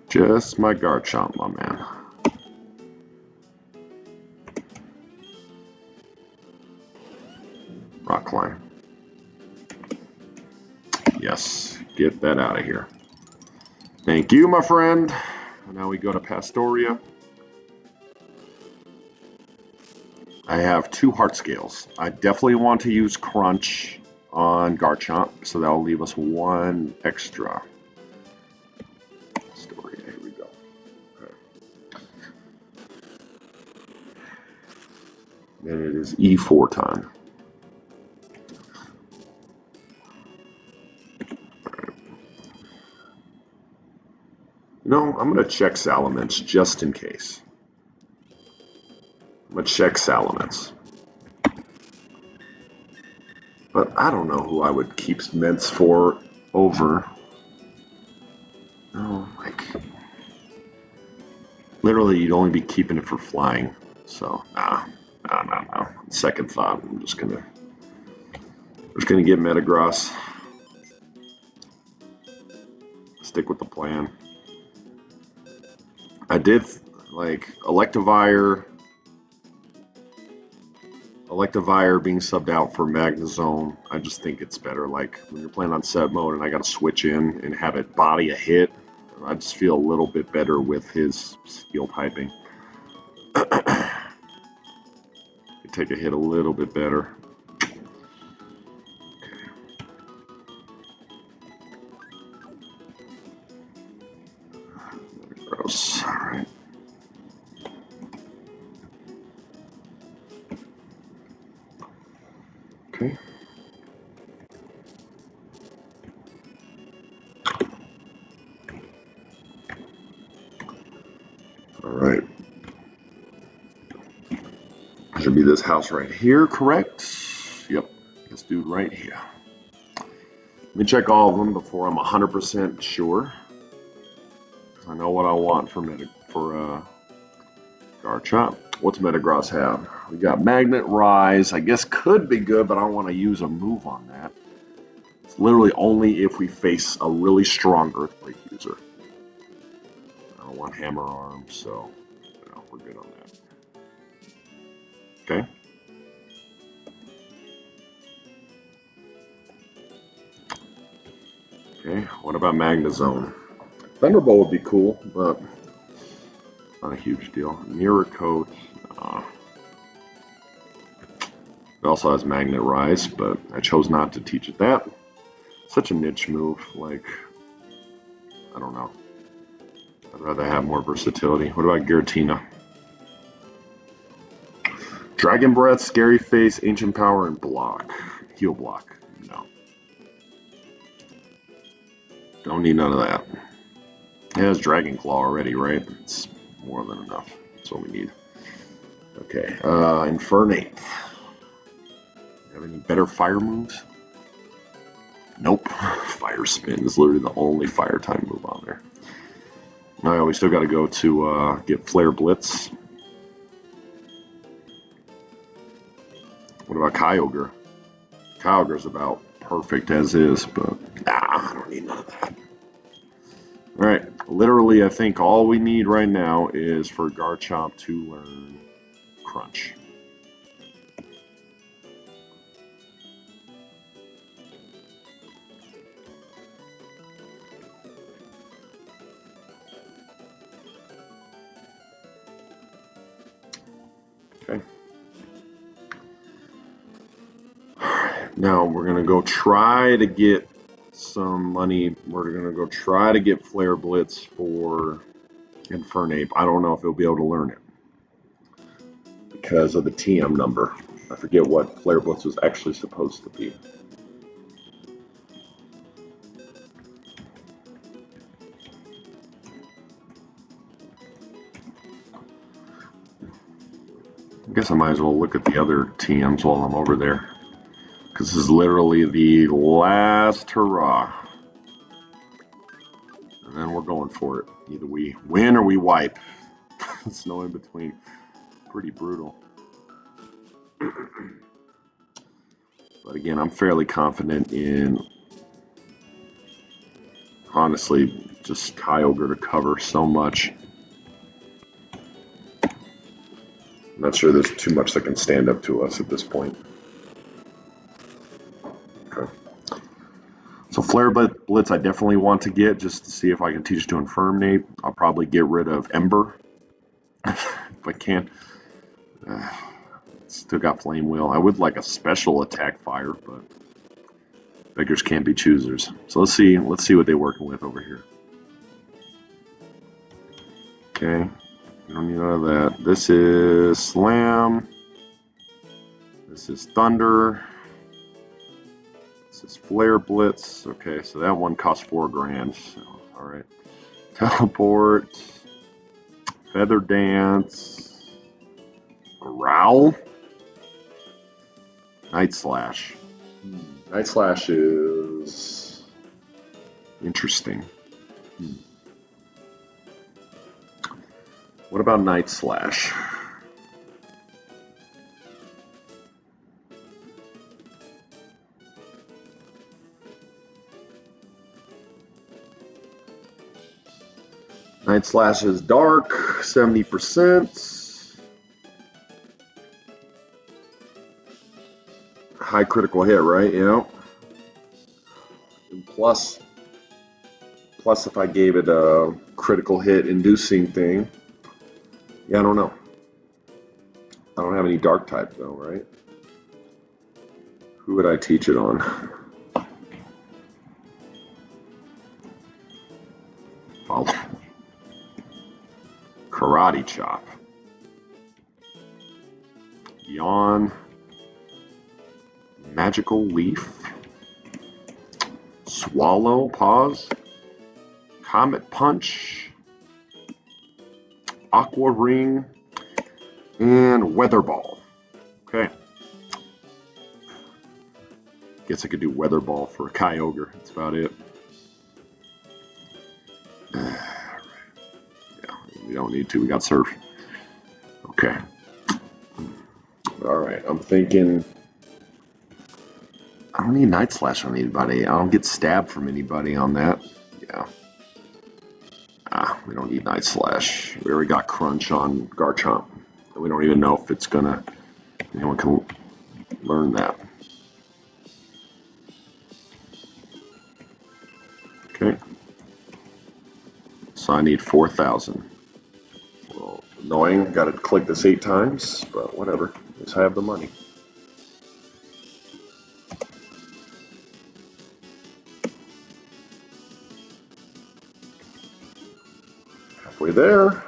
Just my Garchomp, my man. Rock Climb. Yes, get that out of here. Thank you, my friend. Now we go to Pastoria. I have 2 Heart Scales. I definitely want to use Crunch on Garchomp, so that will leave us 1 extra. Pastoria, here we go. Okay. And it is E4 time. No, I'm going to check Salamence just in case. I'm going to check Salamence. But I don't know who I would keep meds for over. Oh, like literally, you'd only be keeping it for flying. So no. Second thought, I'm just gonna get Metagross. Stick with the plan. I did like Electivire being subbed out for Magnezone. I just think it's better. Like when you're playing on set mode and I got to switch in and have it body a hit, I just feel a little bit better with his steel typing. Take a hit a little bit better. Okay. Gross. All right. Okay. All right. Should be this house right here, correct? Yep. This dude right here. Let me check all of them before I'm 100% sure. I know what I want for Garchomp. What's Metagross have? We got Magnet Rise. I guess could be good, but I don't want to use a move on that. It's literally only if we face a really strong Earthquake user. I don't want Hammer Arm, so we're good on that. Okay. Okay, what about Magnezone? Thunderbolt would be cool, but not a huge deal. Mirror Coat. It also has Magnet Rise, but I chose not to teach it that. Such a niche move. Like, I don't know. I'd rather have more versatility. What about Giratina? Dragon Breath, Scary Face, Ancient Power, and Block. Heal Block. No. Don't need none of that. It has Dragon Claw already, right? It's more than enough. That's what we need. Okay. Infernape. Have any better fire moves? Nope. Fire Spin is literally the only fire type move on there. Now we still got to go to get Flare Blitz. What about Kyogre? Kyogre's about perfect as is, but I don't need none of that. Alright, literally I think all we need right now is for Garchomp to learn Crunch. Okay. Now we're going to go try to get some money. We're going to go try to get Flare Blitz for Infernape. I don't know if he'll be able to learn it because of the TM number. I forget what Flare Blitz was actually supposed to be. I guess I might as well look at the other TMs while I'm over there, because this is literally the last hurrah. And then we're going for it. Either we win or we wipe. It's no in between. Pretty brutal. But again, I'm fairly confident in, honestly, just Kyogre to cover so much. I'm not sure there's too much that can stand up to us at this point. Okay. So Flare Blitz I definitely want to get just to see if I can teach to Infernape. I'll probably get rid of Ember if I can. Still got Flame Wheel. I would like a special attack fire, but beggars can't be choosers. So let's see what they're working with over here. Okay. I don't need none of that. This is Slam. This is Thunder. This is Flare Blitz. Okay, so that one costs $4 grand. So, all right. Teleport. Feather Dance. Growl. Night Slash. Night Slash is interesting. What about Night Slash? Night Slash is dark, 70%. High critical hit, right? Yeah. And plus if I gave it a critical hit inducing thing, yeah, I don't know. I don't have any dark type though, right? Who would I teach it on? Follow. Karate Chop. Yawn. Magical Leaf. Swallow. Pause. Comet Punch. Aqua Ring. And Weather Ball. Okay. Guess I could do Weather Ball for a Kyogre. That's about it. We don't need to. We got Surf. Okay. All right. I'm thinking. I don't need Night Slash on anybody. I don't get stabbed from anybody on that. Yeah. We don't need Night Slash. We already got Crunch on Garchomp. We don't even know if it's gonna. Anyone can learn that. Okay. So I need 4,000. Well, annoying. Got to click this 8 times, but whatever. At least I have the money. Halfway there.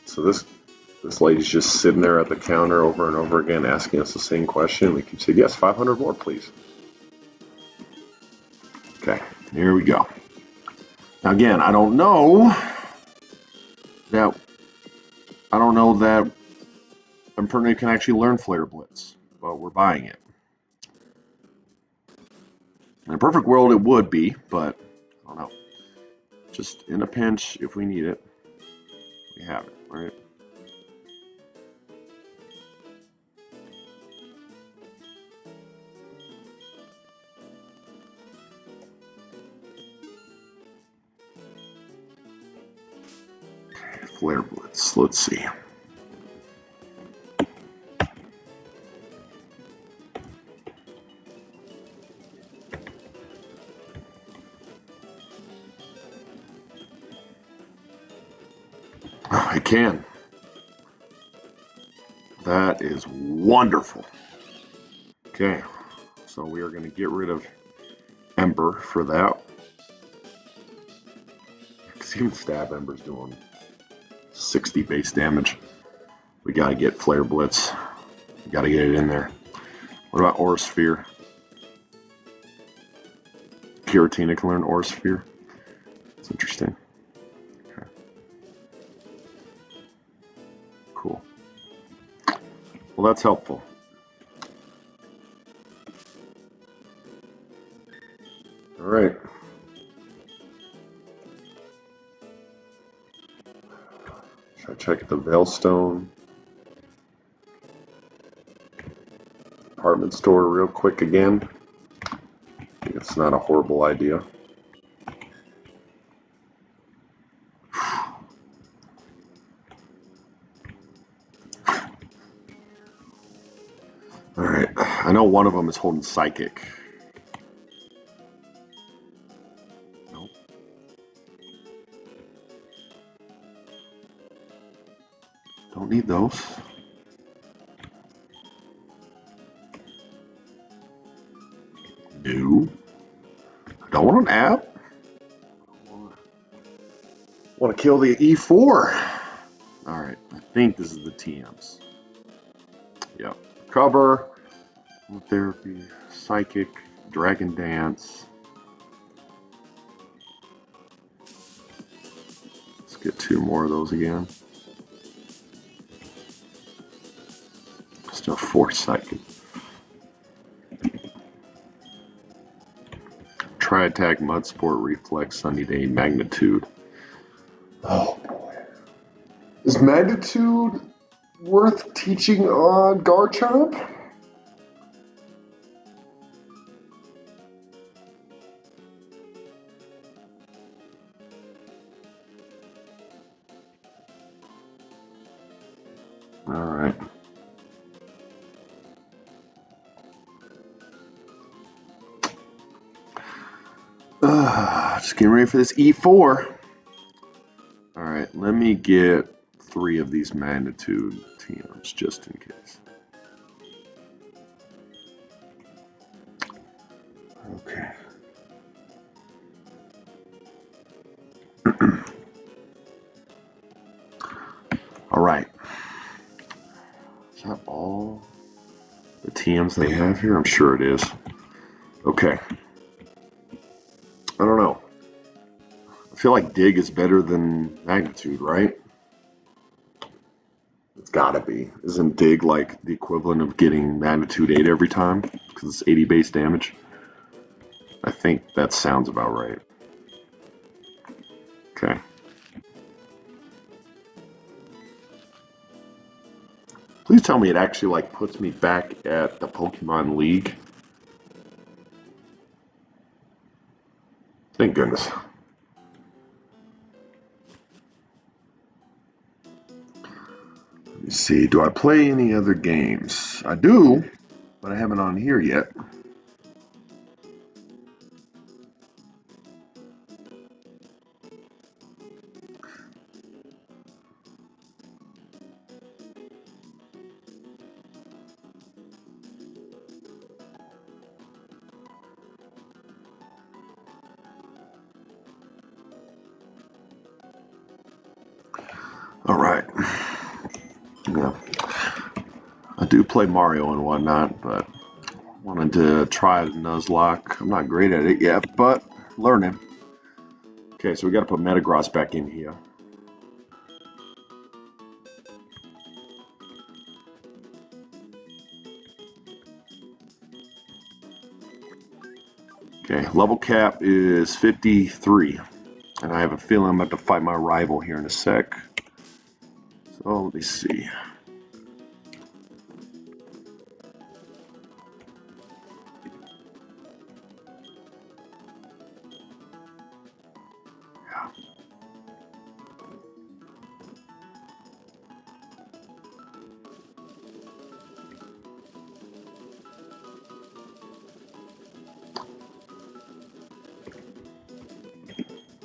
So this lady's just sitting there at the counter over and over again asking us the same question. We keep saying, yes, 500 more, please. Okay, here we go. Now again, I don't know that Impertinent can actually learn Flare Blitz, but we're buying it. In a perfect world, it would be, but I don't know. Just in a pinch, if we need it, we have it, right? Flare Blitz, let's see. I can. That is wonderful. Okay, so we are going to get rid of Ember for that. Because even Stab Ember's doing 60 base damage. We got to get Flare Blitz. We got to get it in there. What about Aura Sphere? Giratina can learn Aura Sphere. That's interesting. Okay. Cool. Well, that's helpful. All right. Should I check the Veilstone department store real quick again? I think it's not a horrible idea. All right. I know one of them is holding Psychic. Nope. Don't need those. No. I don't want an app. I want to kill the E4. All right. I think this is the TMs. Yep. Cover. Therapy. Psychic. Dragon Dance. get 2 more of those again. Still 4 seconds. Tri-attack, mud sport, reflex, sunny day, magnitude. Oh boy. Is magnitude worth teaching on Garchomp? Alright. Just getting ready for this E4. Alright, let me get 3 of these magnitude TMs just in case. Okay. Alright. Is that all the TMs they have here? I'm sure it is. Okay. I don't know. I feel like Dig is better than Magnitude, right? It's gotta be. Isn't Dig like the equivalent of getting Magnitude 8 every time? Because it's 80 base damage? I think that sounds about right. Okay. Please tell me it actually like puts me back at the Pokemon League. Thank goodness. Let me see, do I play any other games? I do, but I haven't on here yet. All right. Yeah. I do play Mario and whatnot, but wanted to try Nuzlocke. I'm not great at it yet, but learning. Okay, so we got to put Metagross back in here. Okay, level cap is 53, and I have a feeling I'm about to fight my rival here in a sec. So let me see.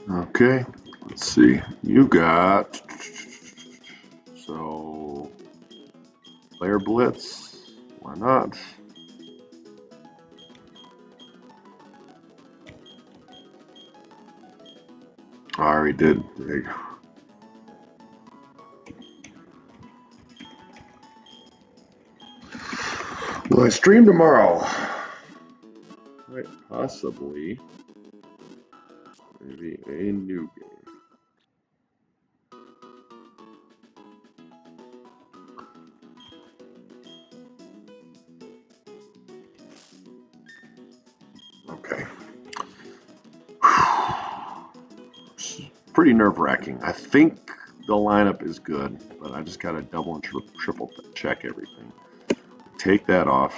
Okay, let's see. You got so player blitz. Why not? I already did. There you go. Will I stream tomorrow? Quite possibly. Maybe a new game. Okay. Pretty nerve-wracking. I think the lineup is good, but I just gotta double and triple check everything. Take that off.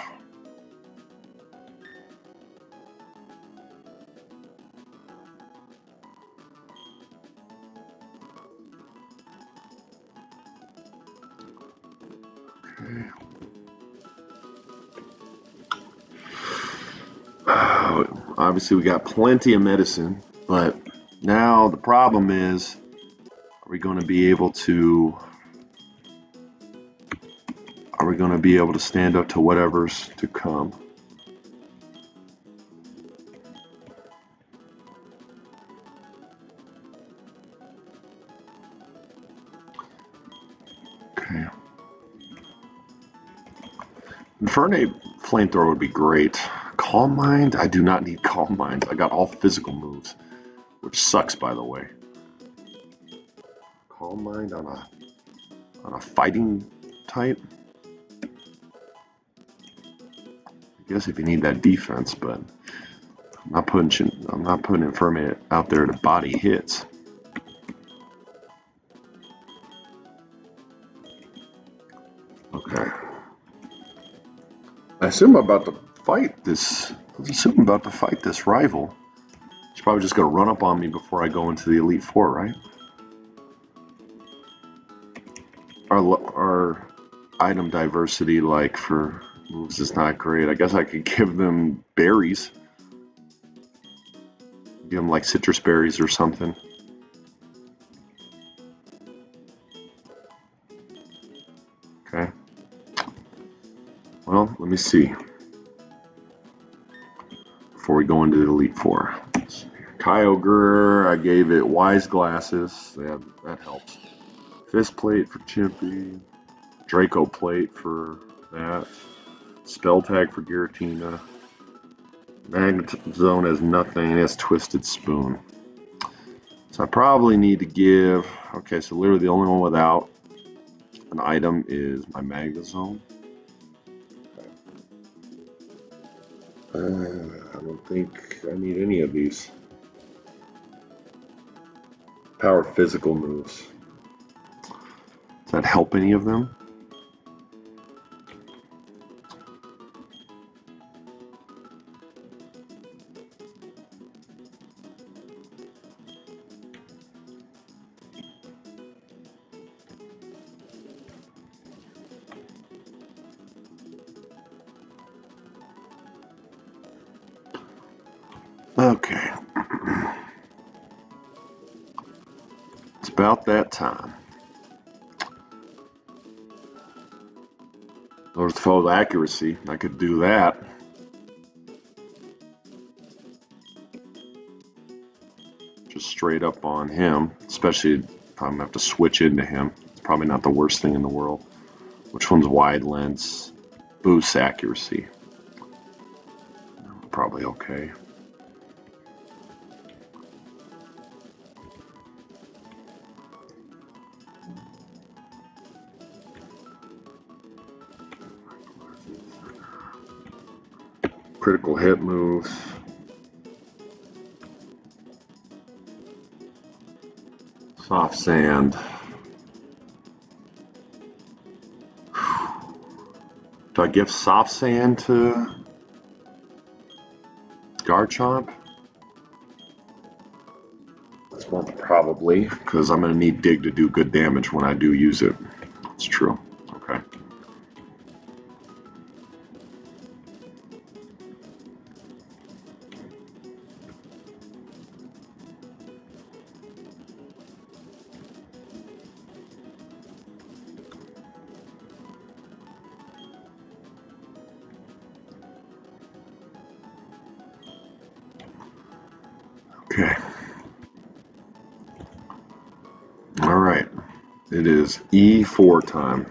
Okay. Obviously, we got plenty of medicine, but now the problem is, are we going to be able to stand up to whatever's to come? Okay. Infernape Flamethrower would be great. Calm Mind? I do not need Calm Mind. I got all physical moves, which sucks, by the way. Calm Mind on a fighting type. I guess if you need that defense, but I'm not putting Infirmate out there to body hits. Okay. I assume I'm about to fight this. Rival. He's probably just gonna run up on me before I go into the Elite Four, right? Our item diversity, like for moves, is not great. I guess I could give them berries. Give them like citrus berries or something. Okay. Well, let me see. Before we go into the Elite Four. Kyogre, I gave it Wise Glasses. Yeah, that helps. Fist Plate for Chimpy. Draco Plate for that. Spell Tag for Giratina. Magnet Zone has nothing. It has Twisted Spoon. So I probably need to give... Okay, so literally the only one without an item is my Magnet Zone. I don't think I need any of these. Power physical moves. Does that help any of them? Okay. It's about that time. There's the foe's accuracy. I could do that. Just straight up on him, especially if I'm going to have to switch into him. It's probably not the worst thing in the world. Which one's wide lens? Boosts accuracy. Probably okay. Critical hit moves. Soft Sand. Do I give Soft Sand to Garchomp? That's one probably, because I'm going to need Dig to do good damage when I do use it. It's true. Okay. Okay. All right. It is E4 time.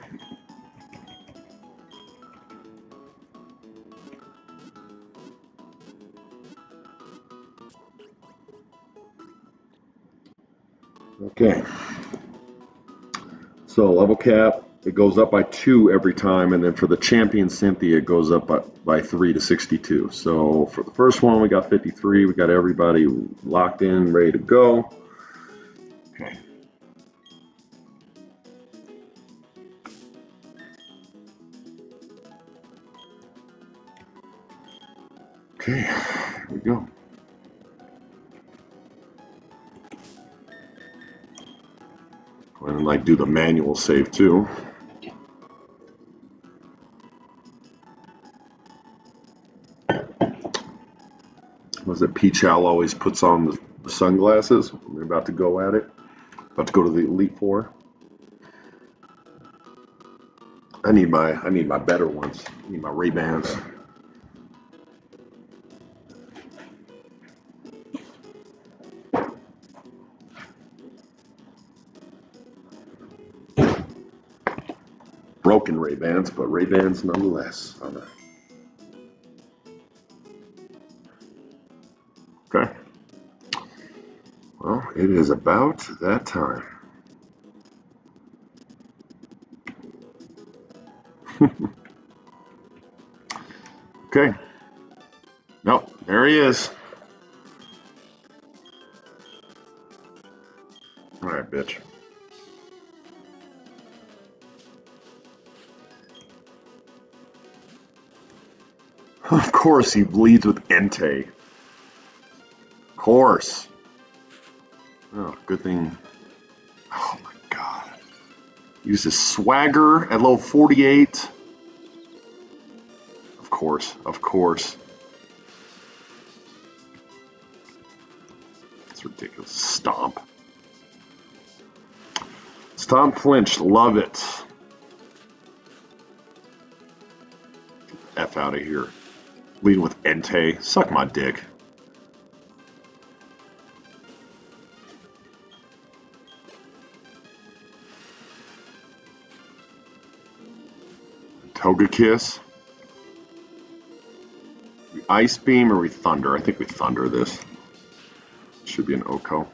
Okay. So level cap, it goes up by 2 every time, and then for the champion Cynthia, it goes up by 3 to 62. So for the first one, we got 53. We got everybody locked in, ready to go. Okay. Okay, here we go. Go ahead and like do the manual save too. Was it Peach Owl always puts on the sunglasses? We're about to go at it. About to go to the Elite Four. I need my better ones. I need my Ray-Bans. Broken Ray-Bans, but Ray-Bans nonetheless. All right. Okay. Well, it is about that time. Okay. Nope, there he is. All right, bitch. Of course, he bleeds with Entei. Of course. Oh, good thing. Oh my god. Uses Swagger at level 48. Of course, of course. It's ridiculous. Stomp. Stomp flinch. Love it. F out of here. Leading with Entei. Suck my dick. Togekiss. We Ice Beam or we Thunder? I think we Thunder this. Should be an Oko.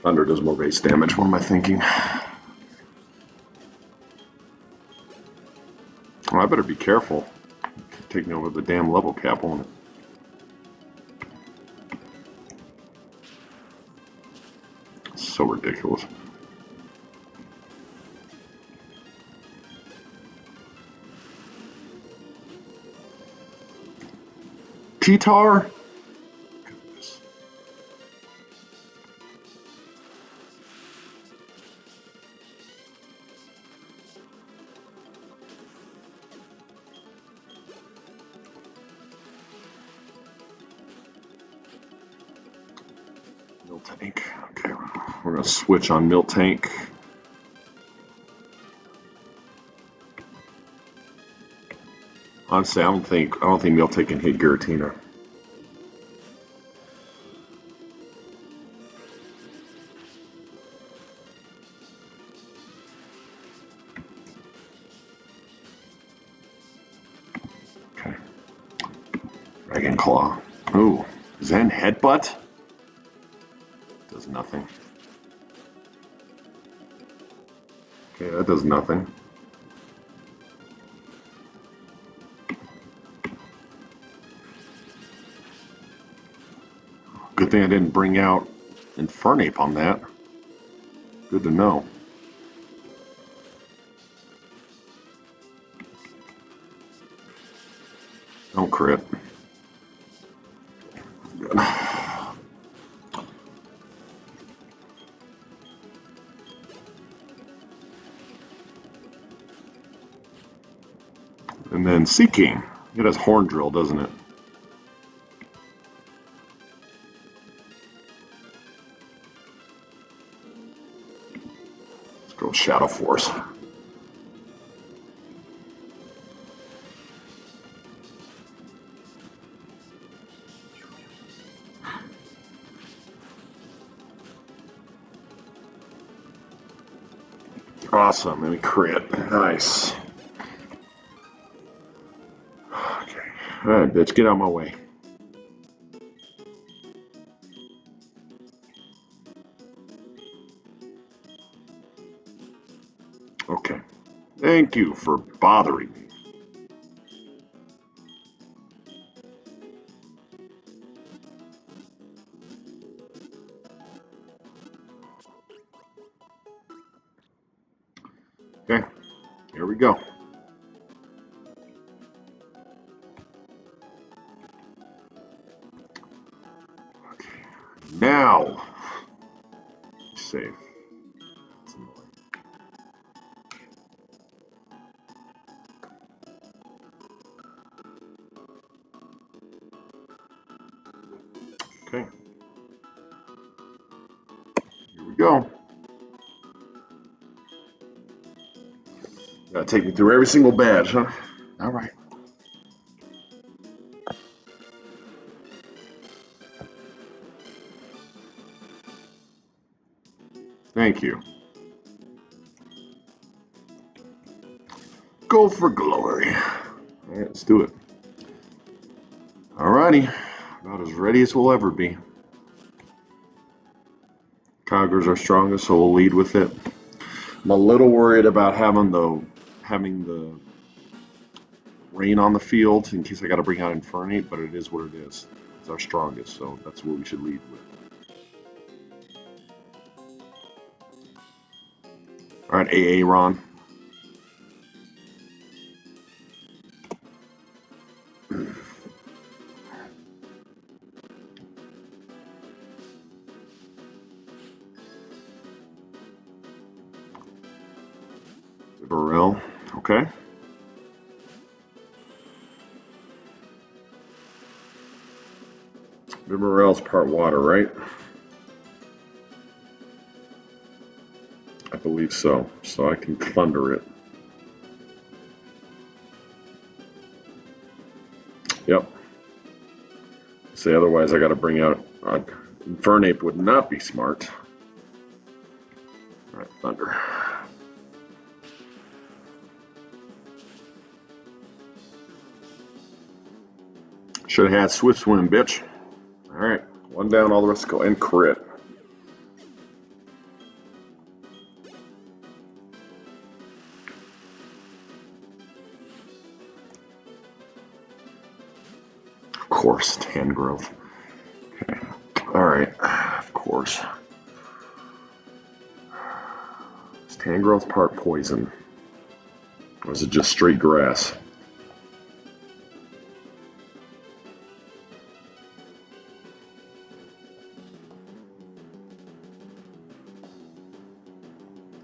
Thunder does more base damage. What am I thinking? Oh, I better be careful. Taking over the damn level cap on it. So ridiculous. Pitar? Goodness. Miltank. Okay, we're gonna switch on Miltank. Honestly, I don't think Miltank can hit Giratina. Okay. Dragon Claw. Ooh. Zen Headbutt? Does nothing. Okay, that does nothing. Good thing I didn't bring out Infernape on that. Good to know. Don't crit. Good. And then Seeking. It has Horn Drill, doesn't it? Let's go Shadow Force. Awesome, and we crit. Nice. Okay. Alright, bitch, get out of my way. Okay. Thank you for bothering me. Okay, here we go. Okay, now, safe. Okay, here we go. Gotta take me through every single badge, huh? All right. Thank you. Go for glory. All right, let's do it. All righty. About as ready as we'll ever be. Coggers are strongest, so we'll lead with it. I'm a little worried about having the rain on the field in case I got to bring out Infernate, but it is what it is. It's our strongest, so that's what we should lead with. All right, AA Ron. Burrell, okay. Burrell's part water, right? I believe so. So I can thunder it. Yep. Say otherwise, I got to bring out Infernape would not be smart. All right, thunder. Should have had Swift Swim, bitch. All right, one down, all the rest go, and crit. Of course, hand growth. Okay. All right, of course. Is hand growth part poison? Or is it just straight grass?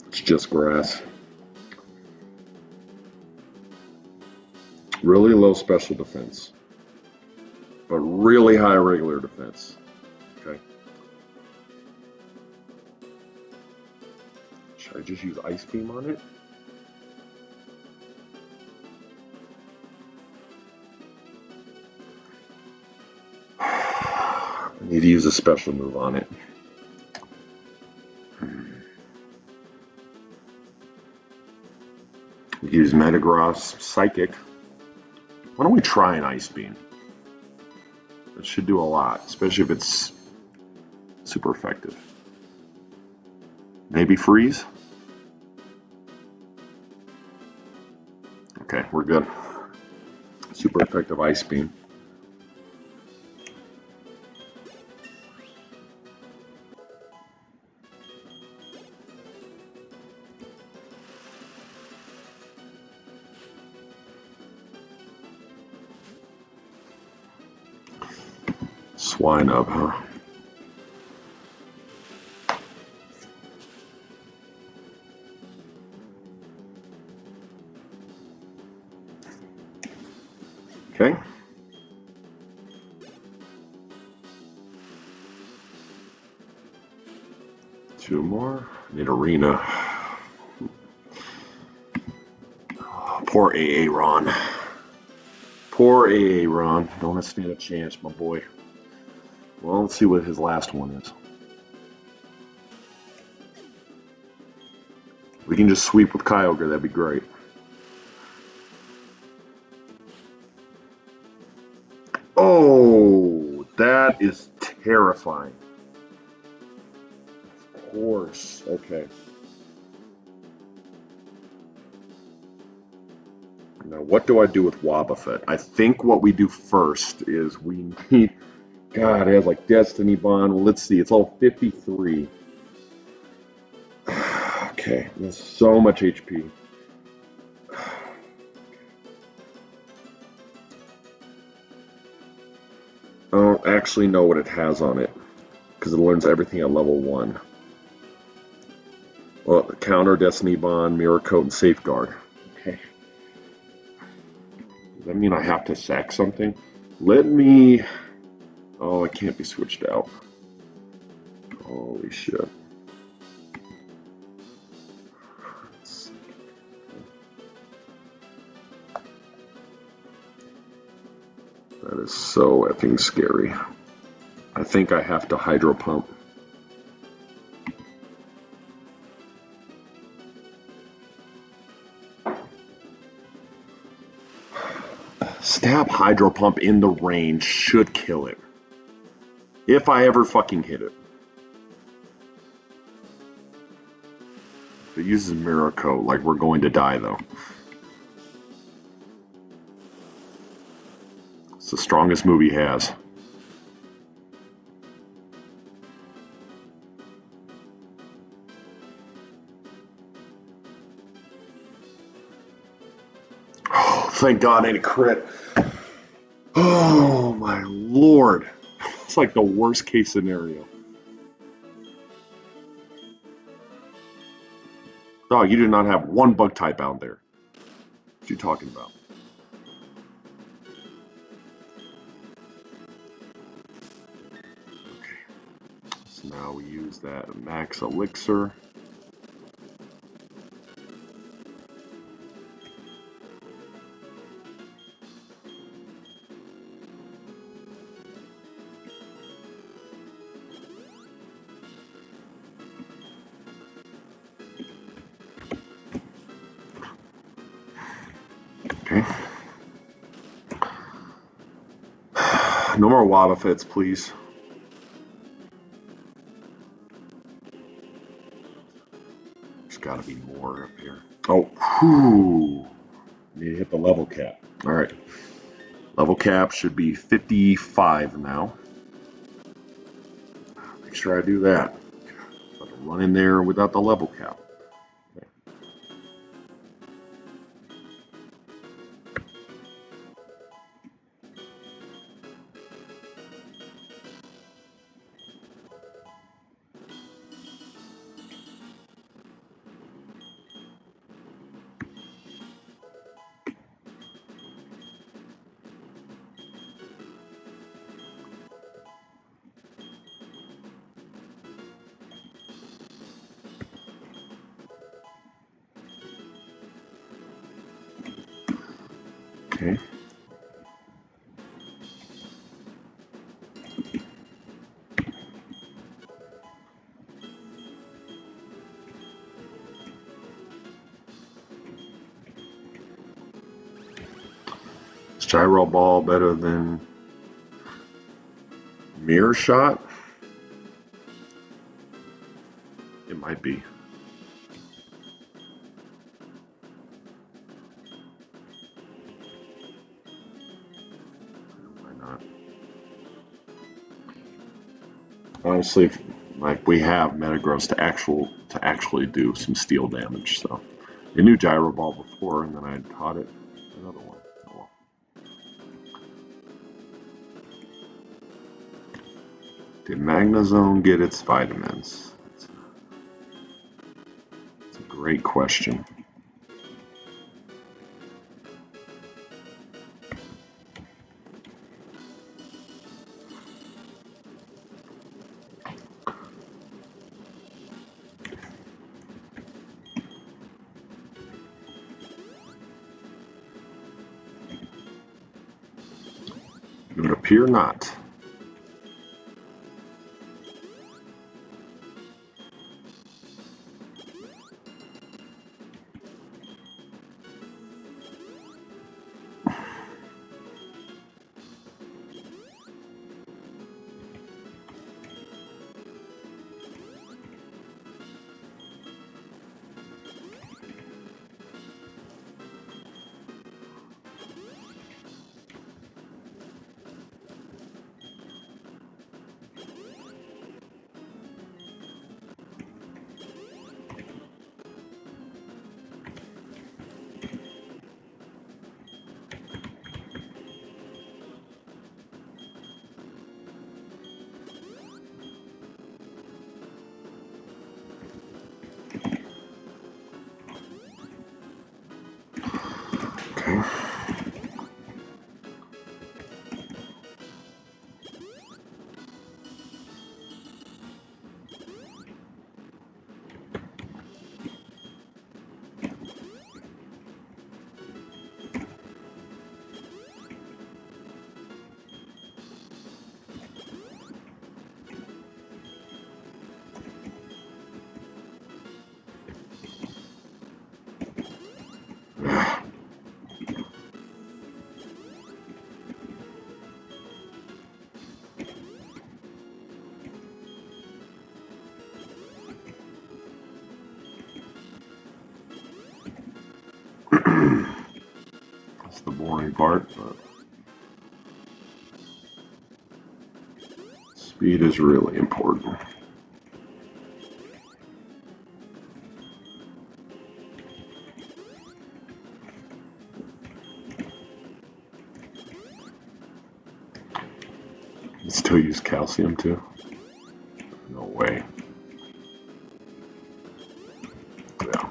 It's just grass. Really low special defense, but really high regular defense. Okay. Should I just use Ice Beam on it? I need to use a special move on it. Use Metagross Psychic. Why don't we try an Ice Beam? It should do a lot, especially if it's super effective. Maybe Freeze? Okay, we're good. Super effective Ice Beam. Swine up, huh? Okay. Two more. Need Arena. Oh, poor AA Ron. Poor AA Ron. Don't stand a chance, my boy. Well, let's see what his last one is. We can just sweep with Kyogre, that'd be great. Oh, that is terrifying. Of course, okay. Now, what do I do with Wobbuffet? I think what we do first is we need... God, it has like Destiny Bond. Well, let's see, it's all 53. Okay, there's so much HP. I don't actually know what it has on it because it learns everything at level 1. Well, counter, Destiny Bond, Mirror Coat, and Safeguard. Okay. Does that mean I have to sack something? Let me... Oh, it can't be switched out. Holy shit. That is so effing scary. I think I have to Hydro Pump. Stab Hydro Pump in the range should kill it. If I ever fucking hit it. If it uses Mirror Coat, like we're going to die though. the strongest move he has. Oh, thank God, ain't a crit. Oh my Lord. It's like the worst case scenario. Oh, you do not have one bug type out there. What you talking about? Okay. So now we use that max elixir. Okay. No more Waba Fits, please. There's got to be more up here. Oh, whew. Need to hit the level cap. All right. Level cap should be 55 now. Make sure I do that. But to run in there without the level cap. Okay. Okay. Is gyro ball better than mirror shot? It might be. Why not? Honestly, like we have Metagross to actually do some steel damage. So I knew gyro ball before, and then I taught it another one. Oh, well. Did Magnezone get its vitamins? It's a great question. It would appear not. Okay. That's the boring part, but Speed is really important. Still use calcium too? No way. Yeah.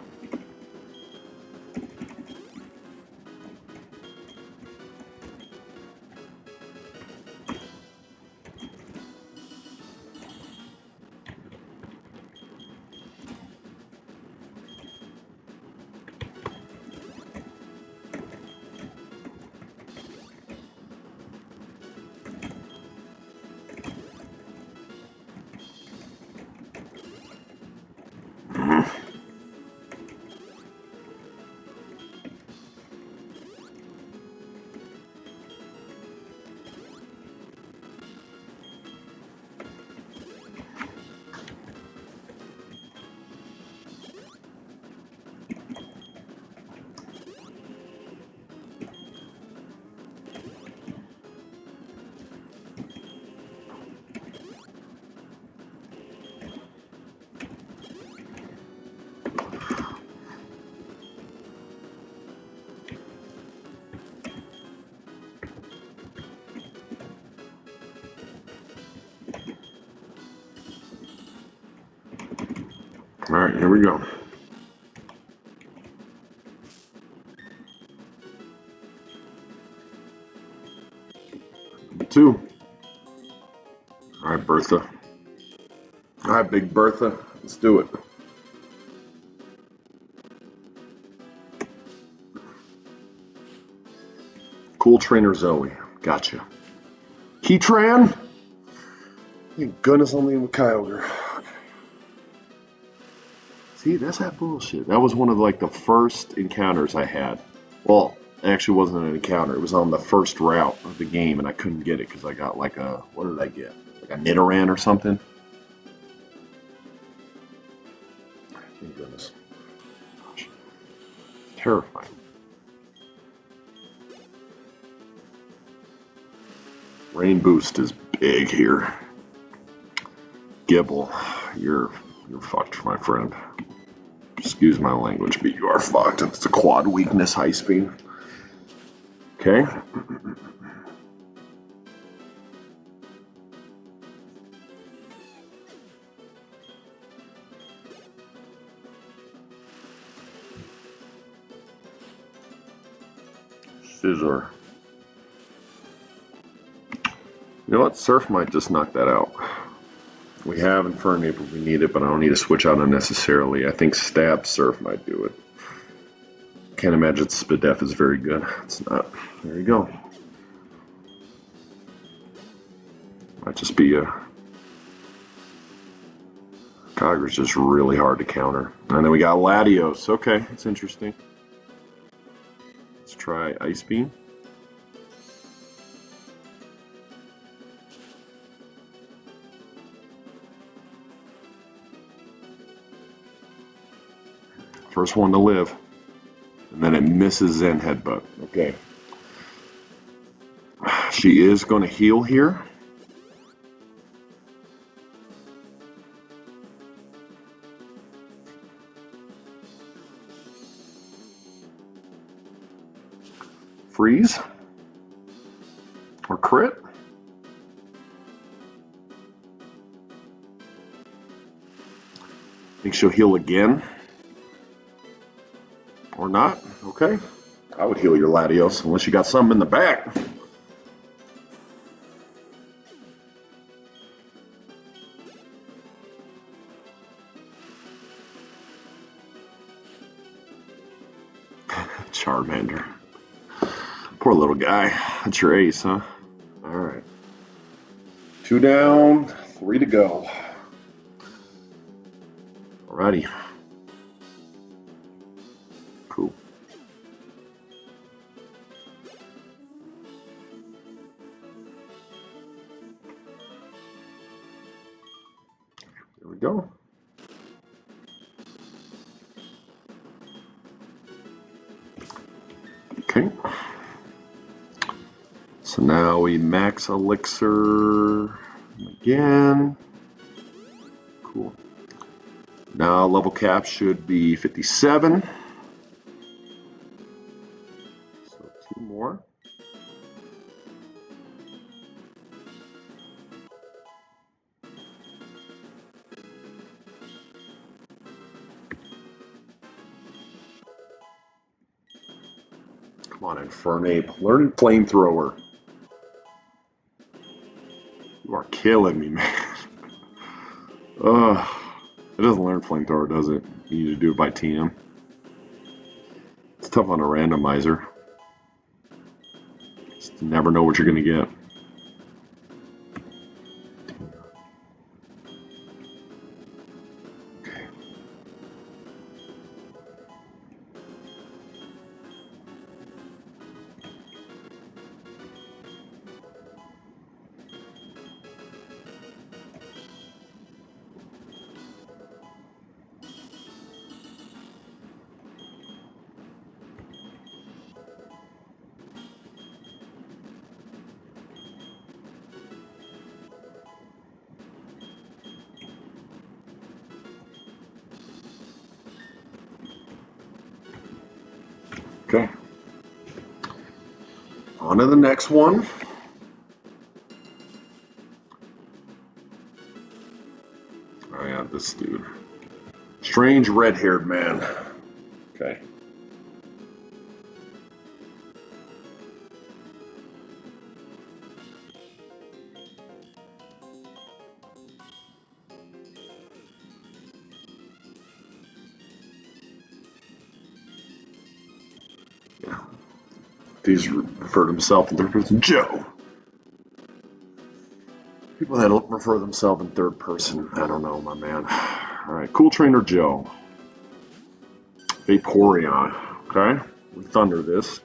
All right, here we go. Number 2. All right, Bertha. All right, Big Bertha. Let's do it. Cool Trainer Zoe. Gotcha. Keytran? Thank goodness I'm leaving with Kyogre. See, that's that bullshit. That was one of like the first encounters I had. Well, it actually wasn't an encounter. It was on the first route of the game, and I couldn't get it because I got like a, what did I get? Like a Nidoran or something? Thank goodness. Gosh. Terrifying. Rain Boost is big here. Gibble, you're fucked, my friend. Excuse my language, but you are fucked. It's a quad weakness, high speed. Okay. Scissor. You know what? Surf might just knock that out. We have Infernape if we need it, but I don't need to switch out unnecessarily. I think Stab Surf might do it. Can't imagine Spadef is very good. It's not. There you go. Might just be a... Kyogre's just really hard to counter. And then we got Latios. Okay, that's interesting. Let's try Ice Beam. First one to live. And then it misses Zen Headbutt. Okay. She is going to heal here. Freeze. Or crit. Think she'll heal again. Or not. Okay. I would heal your Latios unless you got something in the back. Charmander. Poor little guy. That's your ace, huh? Alright. 2 down, 3 to go. Alrighty. Cool. There we go. Okay. So now we max elixir Again. Cool. Now level cap should be 57. So 2 more. Come on, Infernape. Learn Flamethrower. You are killing me, man. Ugh. It doesn't learn Flamethrower, does it? You need to do it by TM. It's tough on a randomizer. Just never know what you're going to get. Okay. On to the next one. Oh yeah, this dude. Strange red-haired man. Okay. Yeah. He's referred himself in third person. Joe. People that refer themselves in third person, I don't know, my man. All right, Cool Trainer Joe. Vaporeon. Okay, we thunder this.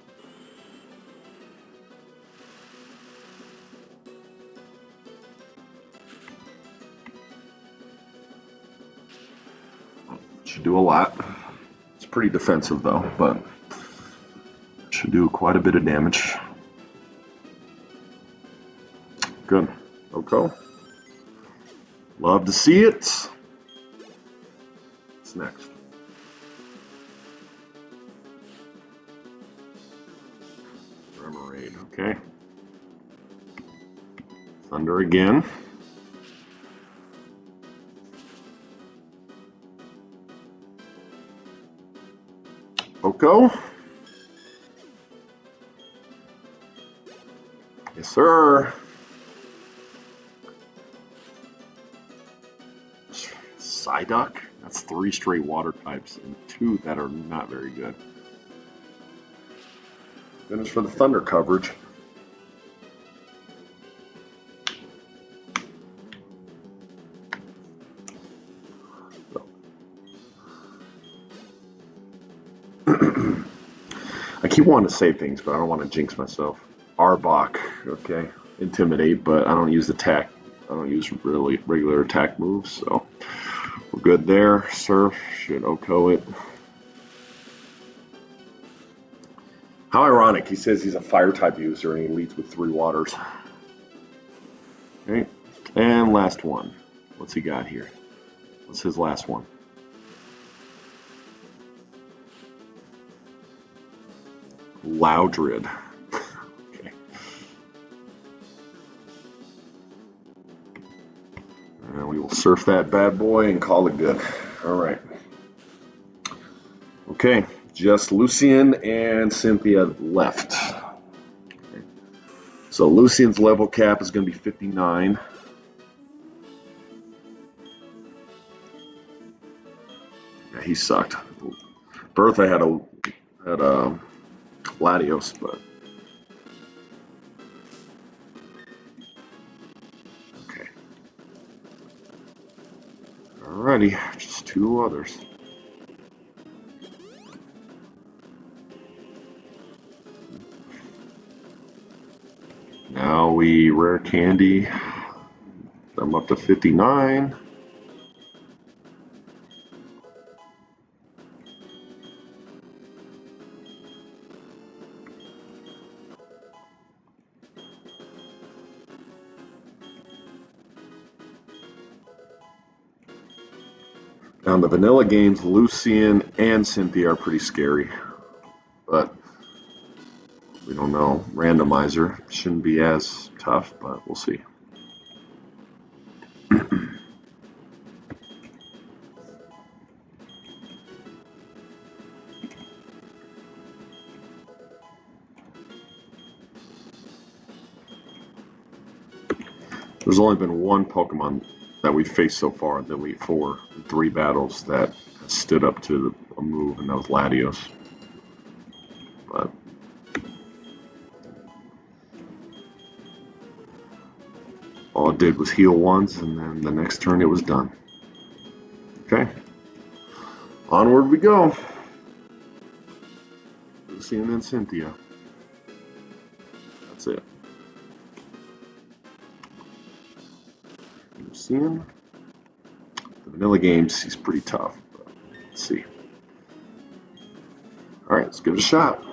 Should do a lot. It's pretty defensive though, but should do quite a bit of damage. Good. Okay. Love to see it. What's next? Remoraid. Okay. Thunder again. Oko. Yes, sir. Psyduck. That's 3 straight water types and 2 that are not very good. Finish for the thunder coverage. I keep wanting to say things, but I don't want to jinx myself. Arbok, okay. Intimidate, but I don't use attack. I don't use really regular attack moves, so we're good there. Surf should Oko it. How ironic, he says he's a fire type user and he leads with 3 waters. Okay, and last one. What's he got here? What's his last one? Loudred. Okay. And we will surf that bad boy and call it good. All right. Okay, just Lucian and Cynthia left. Okay. So Lucian's level cap is going to be 59. Yeah, he sucked. Bertha had a Latios, but okay. Alrighty, just 2 others. Now we rare candy. I'm up to 59. Now, the vanilla games, Lucian and Cynthia are pretty scary, but we don't know. Randomizer shouldn't be as tough, but we'll see. There's only been one Pokemon that we've faced so far in the Elite Four in 3 battles that stood up to a move, and that was Latios. But all it did was heal once, and then the next turn it was done. Okay. Onward we go. Lucy and then Cynthia. That's it. Lucian. The vanilla games, he's pretty tough. But let's see. Alright, let's give it a shot.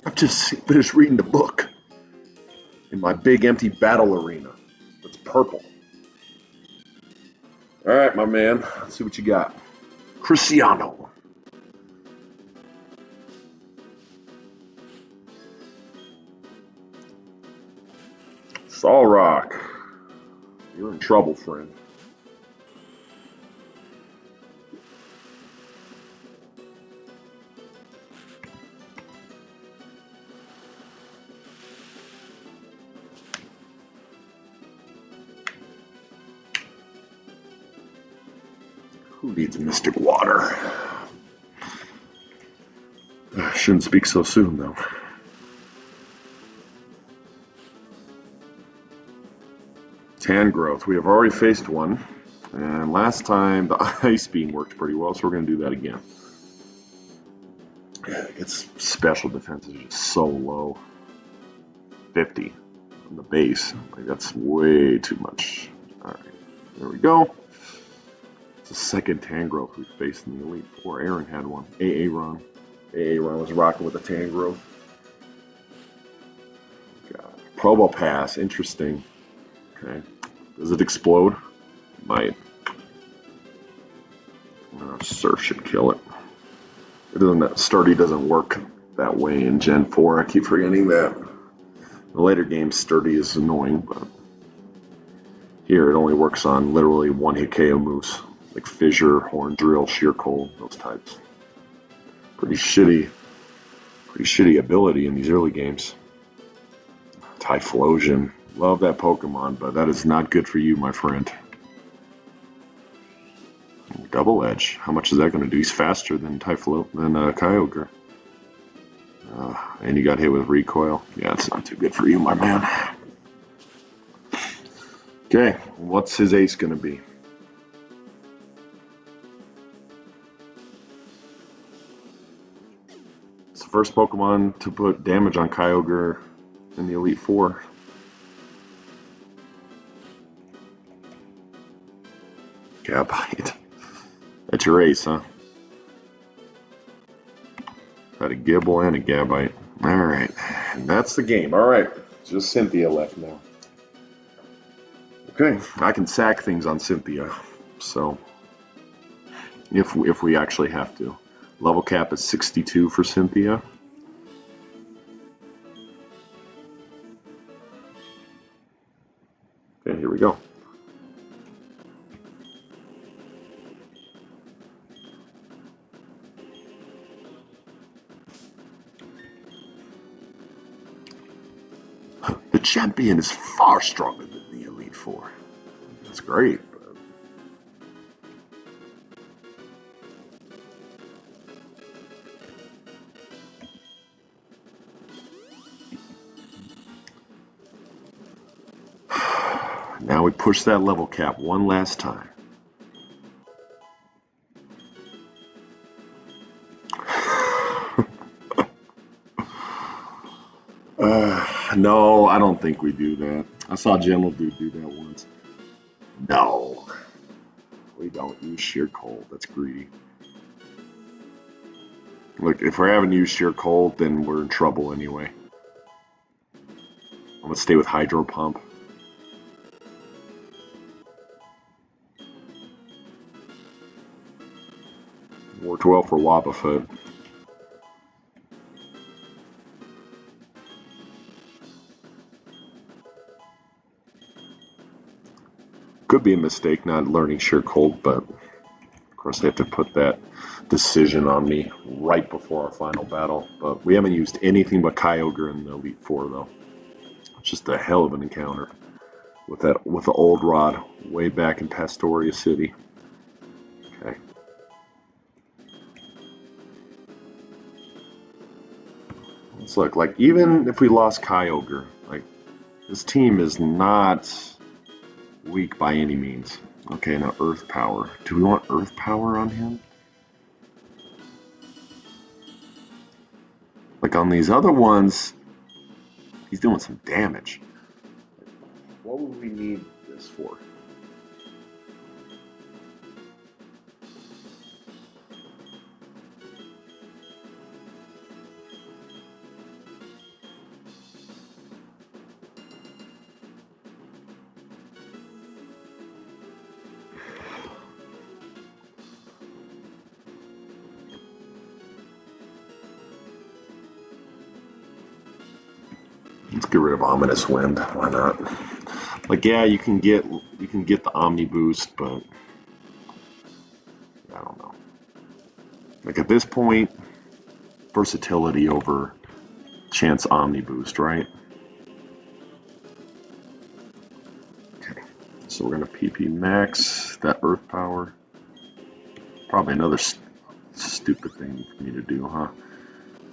I've just finished reading the book in my big empty battle arena. It's purple. Alright, my man. Let's see what you got. Cristiano. Solrock. You're in trouble, friend. Who needs mystic water? Shouldn't speak so soon, though. Tan growth. We have already faced one, and last time the ice beam worked pretty well, so we're going to do that again. Its special defense is just so low. 50 on the base. Like, that's way too much. Alright, there we go. It's the second tan growth we've faced in the Elite Four. Aaron had one. Aaron. Aaron was rocking with the tan growth. God. Probopass. Interesting. Okay. Does it explode? It might. Surf should kill it. It doesn't. That Sturdy doesn't work that way in Gen 4. I keep forgetting that. The later games, Sturdy is annoying, but here it only works on literally one-hit KO moves, like Fissure, Horn Drill, Sheer Cold, those types. Pretty shitty ability in these early games. Typhlosion. Love that Pokemon, but that is not good for you, my friend. Double Edge. How much is that going to do? He's faster than Kyogre. And you got hit with Recoil. Yeah, it's not too good for you, my man. Okay, what's his ace going to be? It's the first Pokemon to put damage on Kyogre in the Elite Four. Gabite. That's your ace, huh? Got a Gibble and a Gabite. Alright, and that's the game. Alright, just Cynthia left now. Okay, I can sack things on Cynthia, so if we actually have to. Level cap is 62 for Cynthia. Okay, here we go. The champion is far stronger than the Elite Four. That's great. Now we push that level cap one last time. No, I don't think we do that. I saw General Dude do that once. No. We don't use Sheer Cold. That's greedy. Look, if we haven't used Sheer Cold, then we're in trouble anyway. I'm going to stay with Hydro Pump. Worked well for Wobbuffet. Could be a mistake not learning Sheer Cold, but of course they have to put that decision on me right before our final battle. But we haven't used anything but Kyogre in the Elite Four, though. It's just a hell of an encounter with the old rod way back in Pastoria City. Okay. Let's look. Like, even if we lost Kyogre, like, this team is not weak by any means. Okay, now Earth Power. Do we want Earth Power on him? Like on these other ones, he's doing some damage. What would we need this for? Let's get rid of Ominous Wind. Why not? Like, yeah, you can get the Omni Boost, but I don't know. Like, at this point, versatility over chance Omni Boost, right? Okay, so we're gonna PP max that Earth Power. Probably another stupid thing for me to do, huh?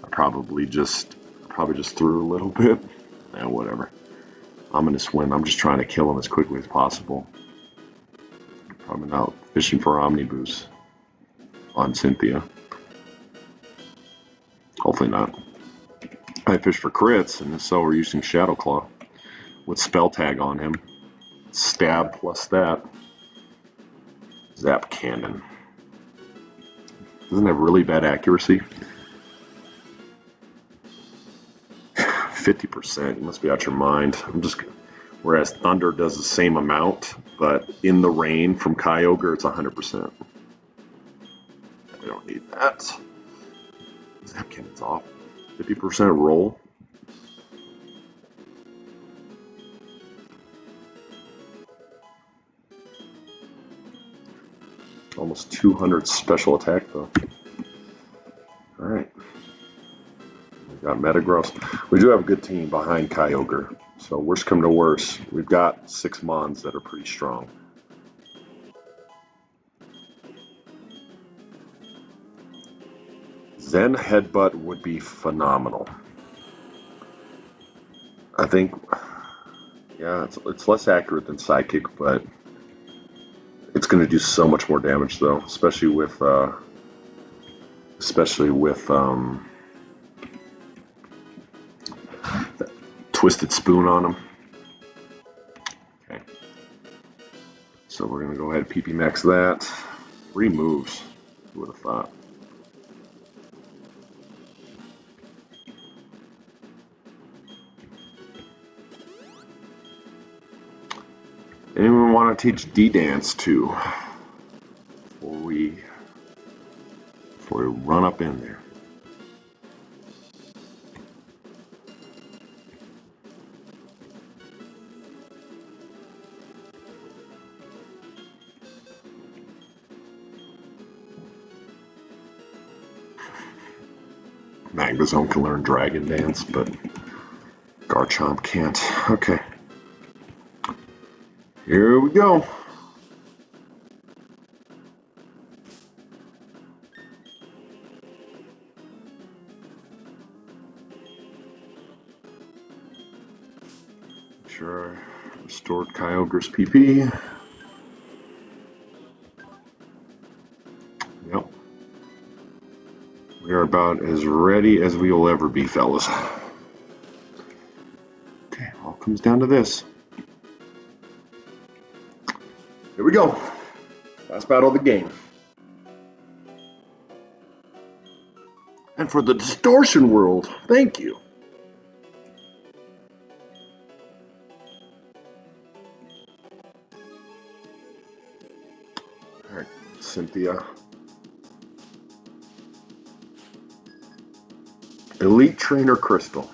I probably just threw a little bit. Yeah, whatever. Ominous Wind. I'm just trying to kill him as quickly as possible. Probably not fishing for Omni Boost on Cynthia. Hopefully not. I fish for crits, and so we're using Shadow Claw with Spell Tag on him. Stab plus that. Zap Cannon. Doesn't have really bad accuracy. 50%. You must be out your mind. Whereas Thunder does the same amount, but in the rain from Kyogre, it's 100%. I don't need that. Zap Cannon's off. 50% roll. Almost 200 special attack, though. Alright. We've got Metagross. We do have a good team behind Kyogre. So worst come to worst, we've got 6 Mons that are pretty strong. Zen Headbutt would be phenomenal. I think, yeah, it's less accurate than Psychic, but it's going to do so much more damage, though, especially with Twisted Spoon on him. Okay. So we're going to go ahead and PP max that. 3 moves. Who would have thought? Anyone want to teach D-Dance to before we run up in there? Magnezone can learn Dragon Dance, but Garchomp can't. Okay. Here we go. Sure, restored Kyogre's PP. Yep. We are about as ready as we will ever be, fellas. Okay, all comes down to this. Here we go. Last battle of the game. And for the Distortion World, thank you. Alright, Cynthia. elite trainer Crystal.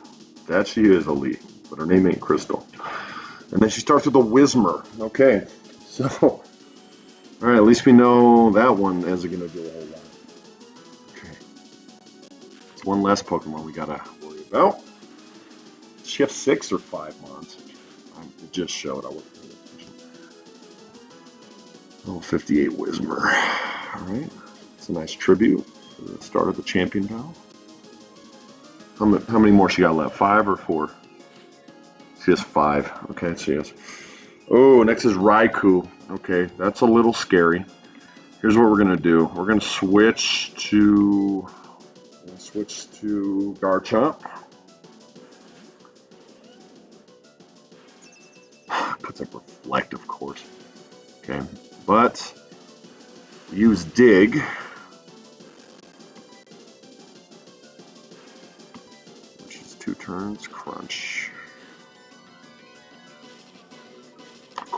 That she is elite, but her name ain't Crystal. And then she starts with a Whismer. Okay, so, all right, at least we know that one isn't going to do a whole lot. Okay, it's one less Pokemon we got to worry about. Does she have 6 or 5 mons? It just showed. I wasn't paying attention. Oh, 58 Whismer. All right, it's a nice tribute for the start of the champion battle. How many more she got left? 5 or 4? She has 5. Okay, she has. Oh, next is Raikou. Okay, that's a little scary. Here's what we're gonna do. We're gonna switch to Garchomp. Puts up Reflect, of course. Okay, but use Dig. Which is 2 turns. Crunch. Of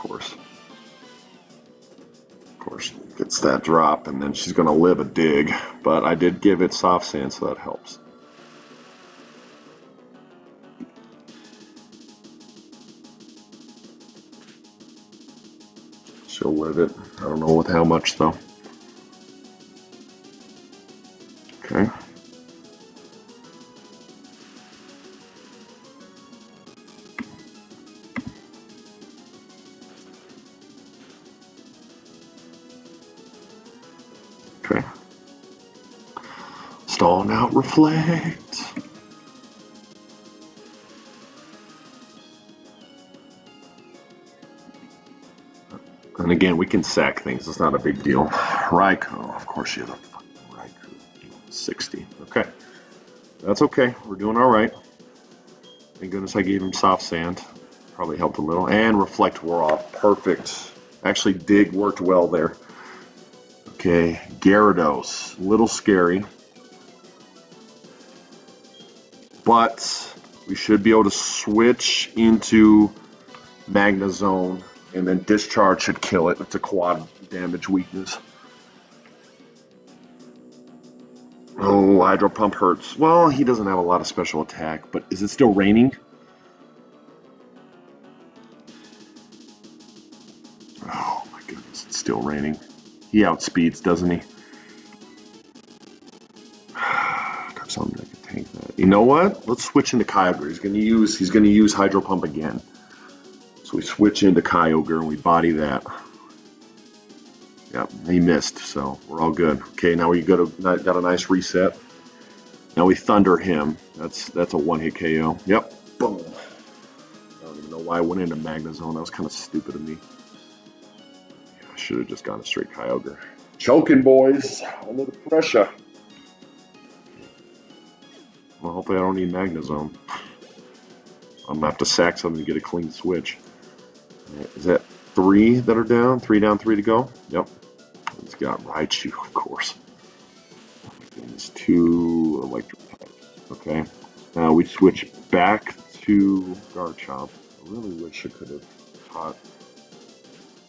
course, gets that drop, and then she's going to live a Dig, but I did give it Soft Sand, so that helps. She'll live it. I don't know with how much, though. Okay. Okay. Stalling out Reflect. And again, we can sack things. It's not a big deal. Raikou. Of course she has a fucking Raikou. 60. Okay. That's okay. We're doing all right. Thank goodness I gave him Soft Sand. Probably helped a little. And Reflect wore off. Perfect. Actually, Dig worked well there. Okay. Gyarados. A little scary. But we should be able to switch into Magnezone, and then Discharge should kill it. It's a quad damage weakness. Oh, Hydro Pump hurts. Well, he doesn't have a lot of special attack, but is it still raining? Oh my goodness, it's still raining. He outspeeds, doesn't he? Got something that can tank that. You know what? Let's switch into Kyogre. He's gonna use Hydro Pump again. So we switch into Kyogre and we body that. Yep, he missed, so we're all good. Okay, now we got a nice reset. Now we thunder him. That's a one-hit KO. Yep, boom. I don't even know why I went into Magnezone. That was kind of stupid of me. Yeah, I should have just gone a straight Kyogre. Choking, boys, under the pressure. Well, hopefully I don't need Magnezone. I'm gonna have to sack something to get a clean switch. Right, is that 3 that are down? 3 down, 3 to go? Yep. It's got Raichu, of course. And it's 2 electric types. Okay. Now we switch back to Garchomp. I really wish I could have taught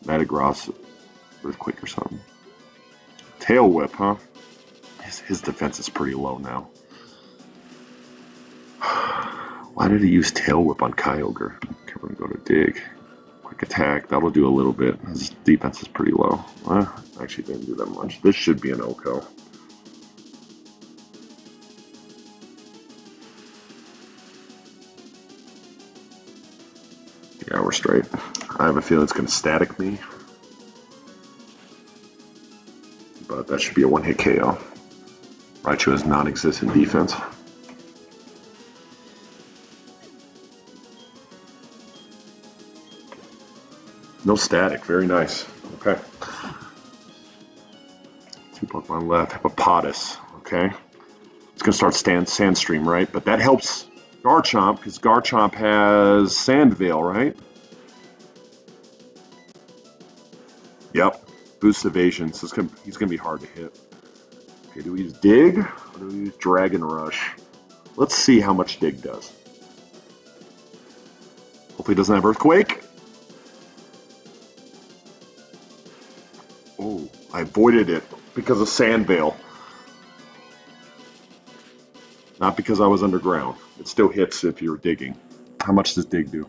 Metagross Earthquake or something. Tail Whip, huh? His defense is pretty low now. Why did he use Tail Whip on Kyogre? Okay, we're gonna go to Dig. Quick attack, that'll do a little bit. His defense is pretty low. Actually didn't do that much. This should be an OHKO. Yeah, we're straight. I have a feeling it's going to static me. But that should be a one-hit KO. Raichu has non-existent defense. No static, very nice. Okay. 2 Pokemon left. Hippopotas, okay. It's going to start Sandstream, right? But that helps Garchomp, because Garchomp has Sand Veil, right? Yep. Boost evasion, so he's going to be hard to hit. Okay, do we use Dig, or do we use Dragon Rush? Let's see how much Dig does. Hopefully it doesn't have Earthquake. Oh, I avoided it because of Sand Veil. Not because I was underground. It still hits if you're digging. How much does dig do?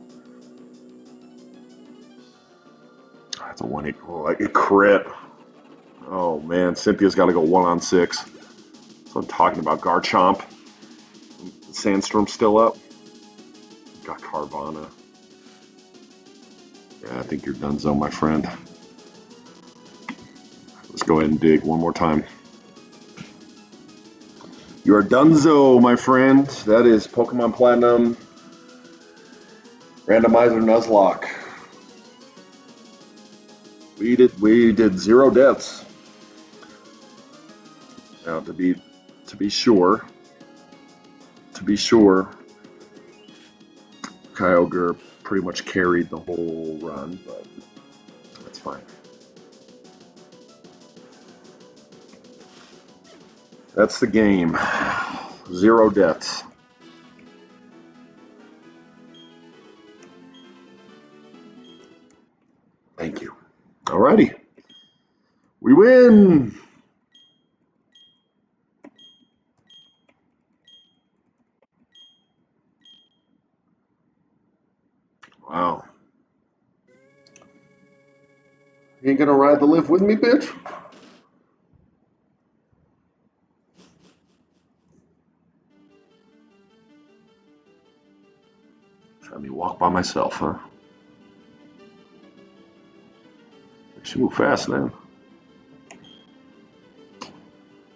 That's a 1-8. Oh, a crit. Oh man, Cynthia's got to go 1 on 6. That's what I'm talking about. Garchomp. Sandstorm's still up. Got Carvana. Yeah, I think you're donezo, my friend. Let's go ahead and dig one more time. You're donezo, my friend. That is Pokemon Platinum Randomizer Nuzlocke. We did 0 deaths. Now to be sure, Kyogre pretty much carried the whole run, but that's fine. That's the game. 0 deaths. Thank you. Alrighty. We win! Wow. You ain't gonna ride the lift with me, bitch? Try me walk by myself, huh? She move fast, man.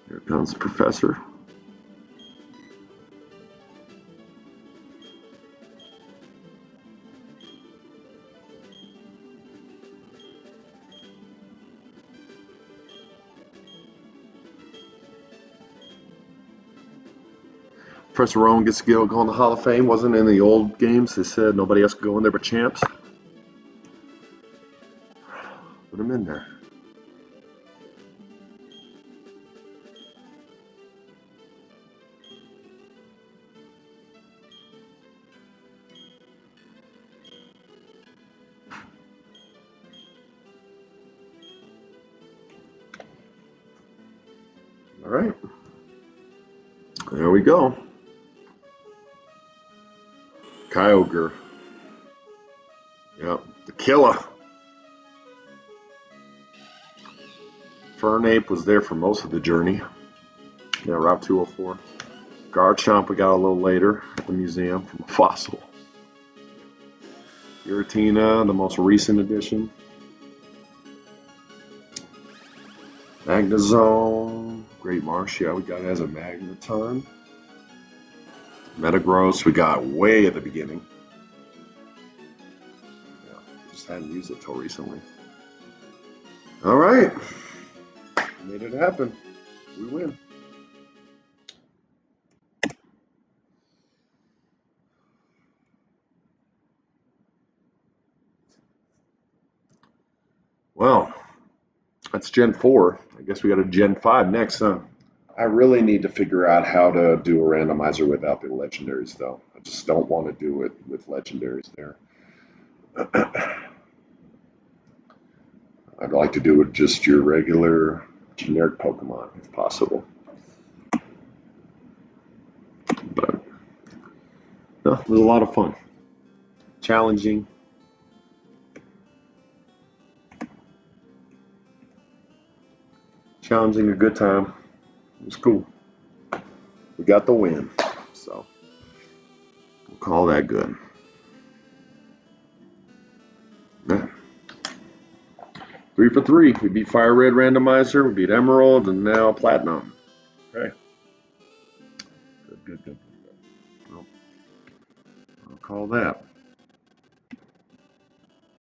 Here comes the professor. Professor Rowan gets to go in the Hall of Fame. Wasn't in the old games. They said nobody else could go in there but champs. Put him in there. All right. There we go. Kyogre. Yep. The killer. Fernape was there for most of the journey. Yeah, Route 204. Garchomp we got a little later at the museum from a fossil. Giratina, the most recent addition. Magnezone. Great Marsh, yeah, we got it as a Magneton. Metagross we got way at the beginning. Yeah, just hadn't used it till recently. All right. Made it happen. We win. Well, that's Gen 4. I guess we got a Gen 5 next, huh? I really need to figure out how to do a randomizer without the legendaries, though. I just don't want to do it with legendaries there. I'd like to do it just your regular generic Pokemon, if possible. But no, it was a lot of fun. Challenging. Challenging, a good time. It was cool. We got the win, so we'll call that good. Yeah. 3 for 3. We beat Fire Red Randomizer, we beat Emerald, and now Platinum. Okay. Good. Well, I'll call that.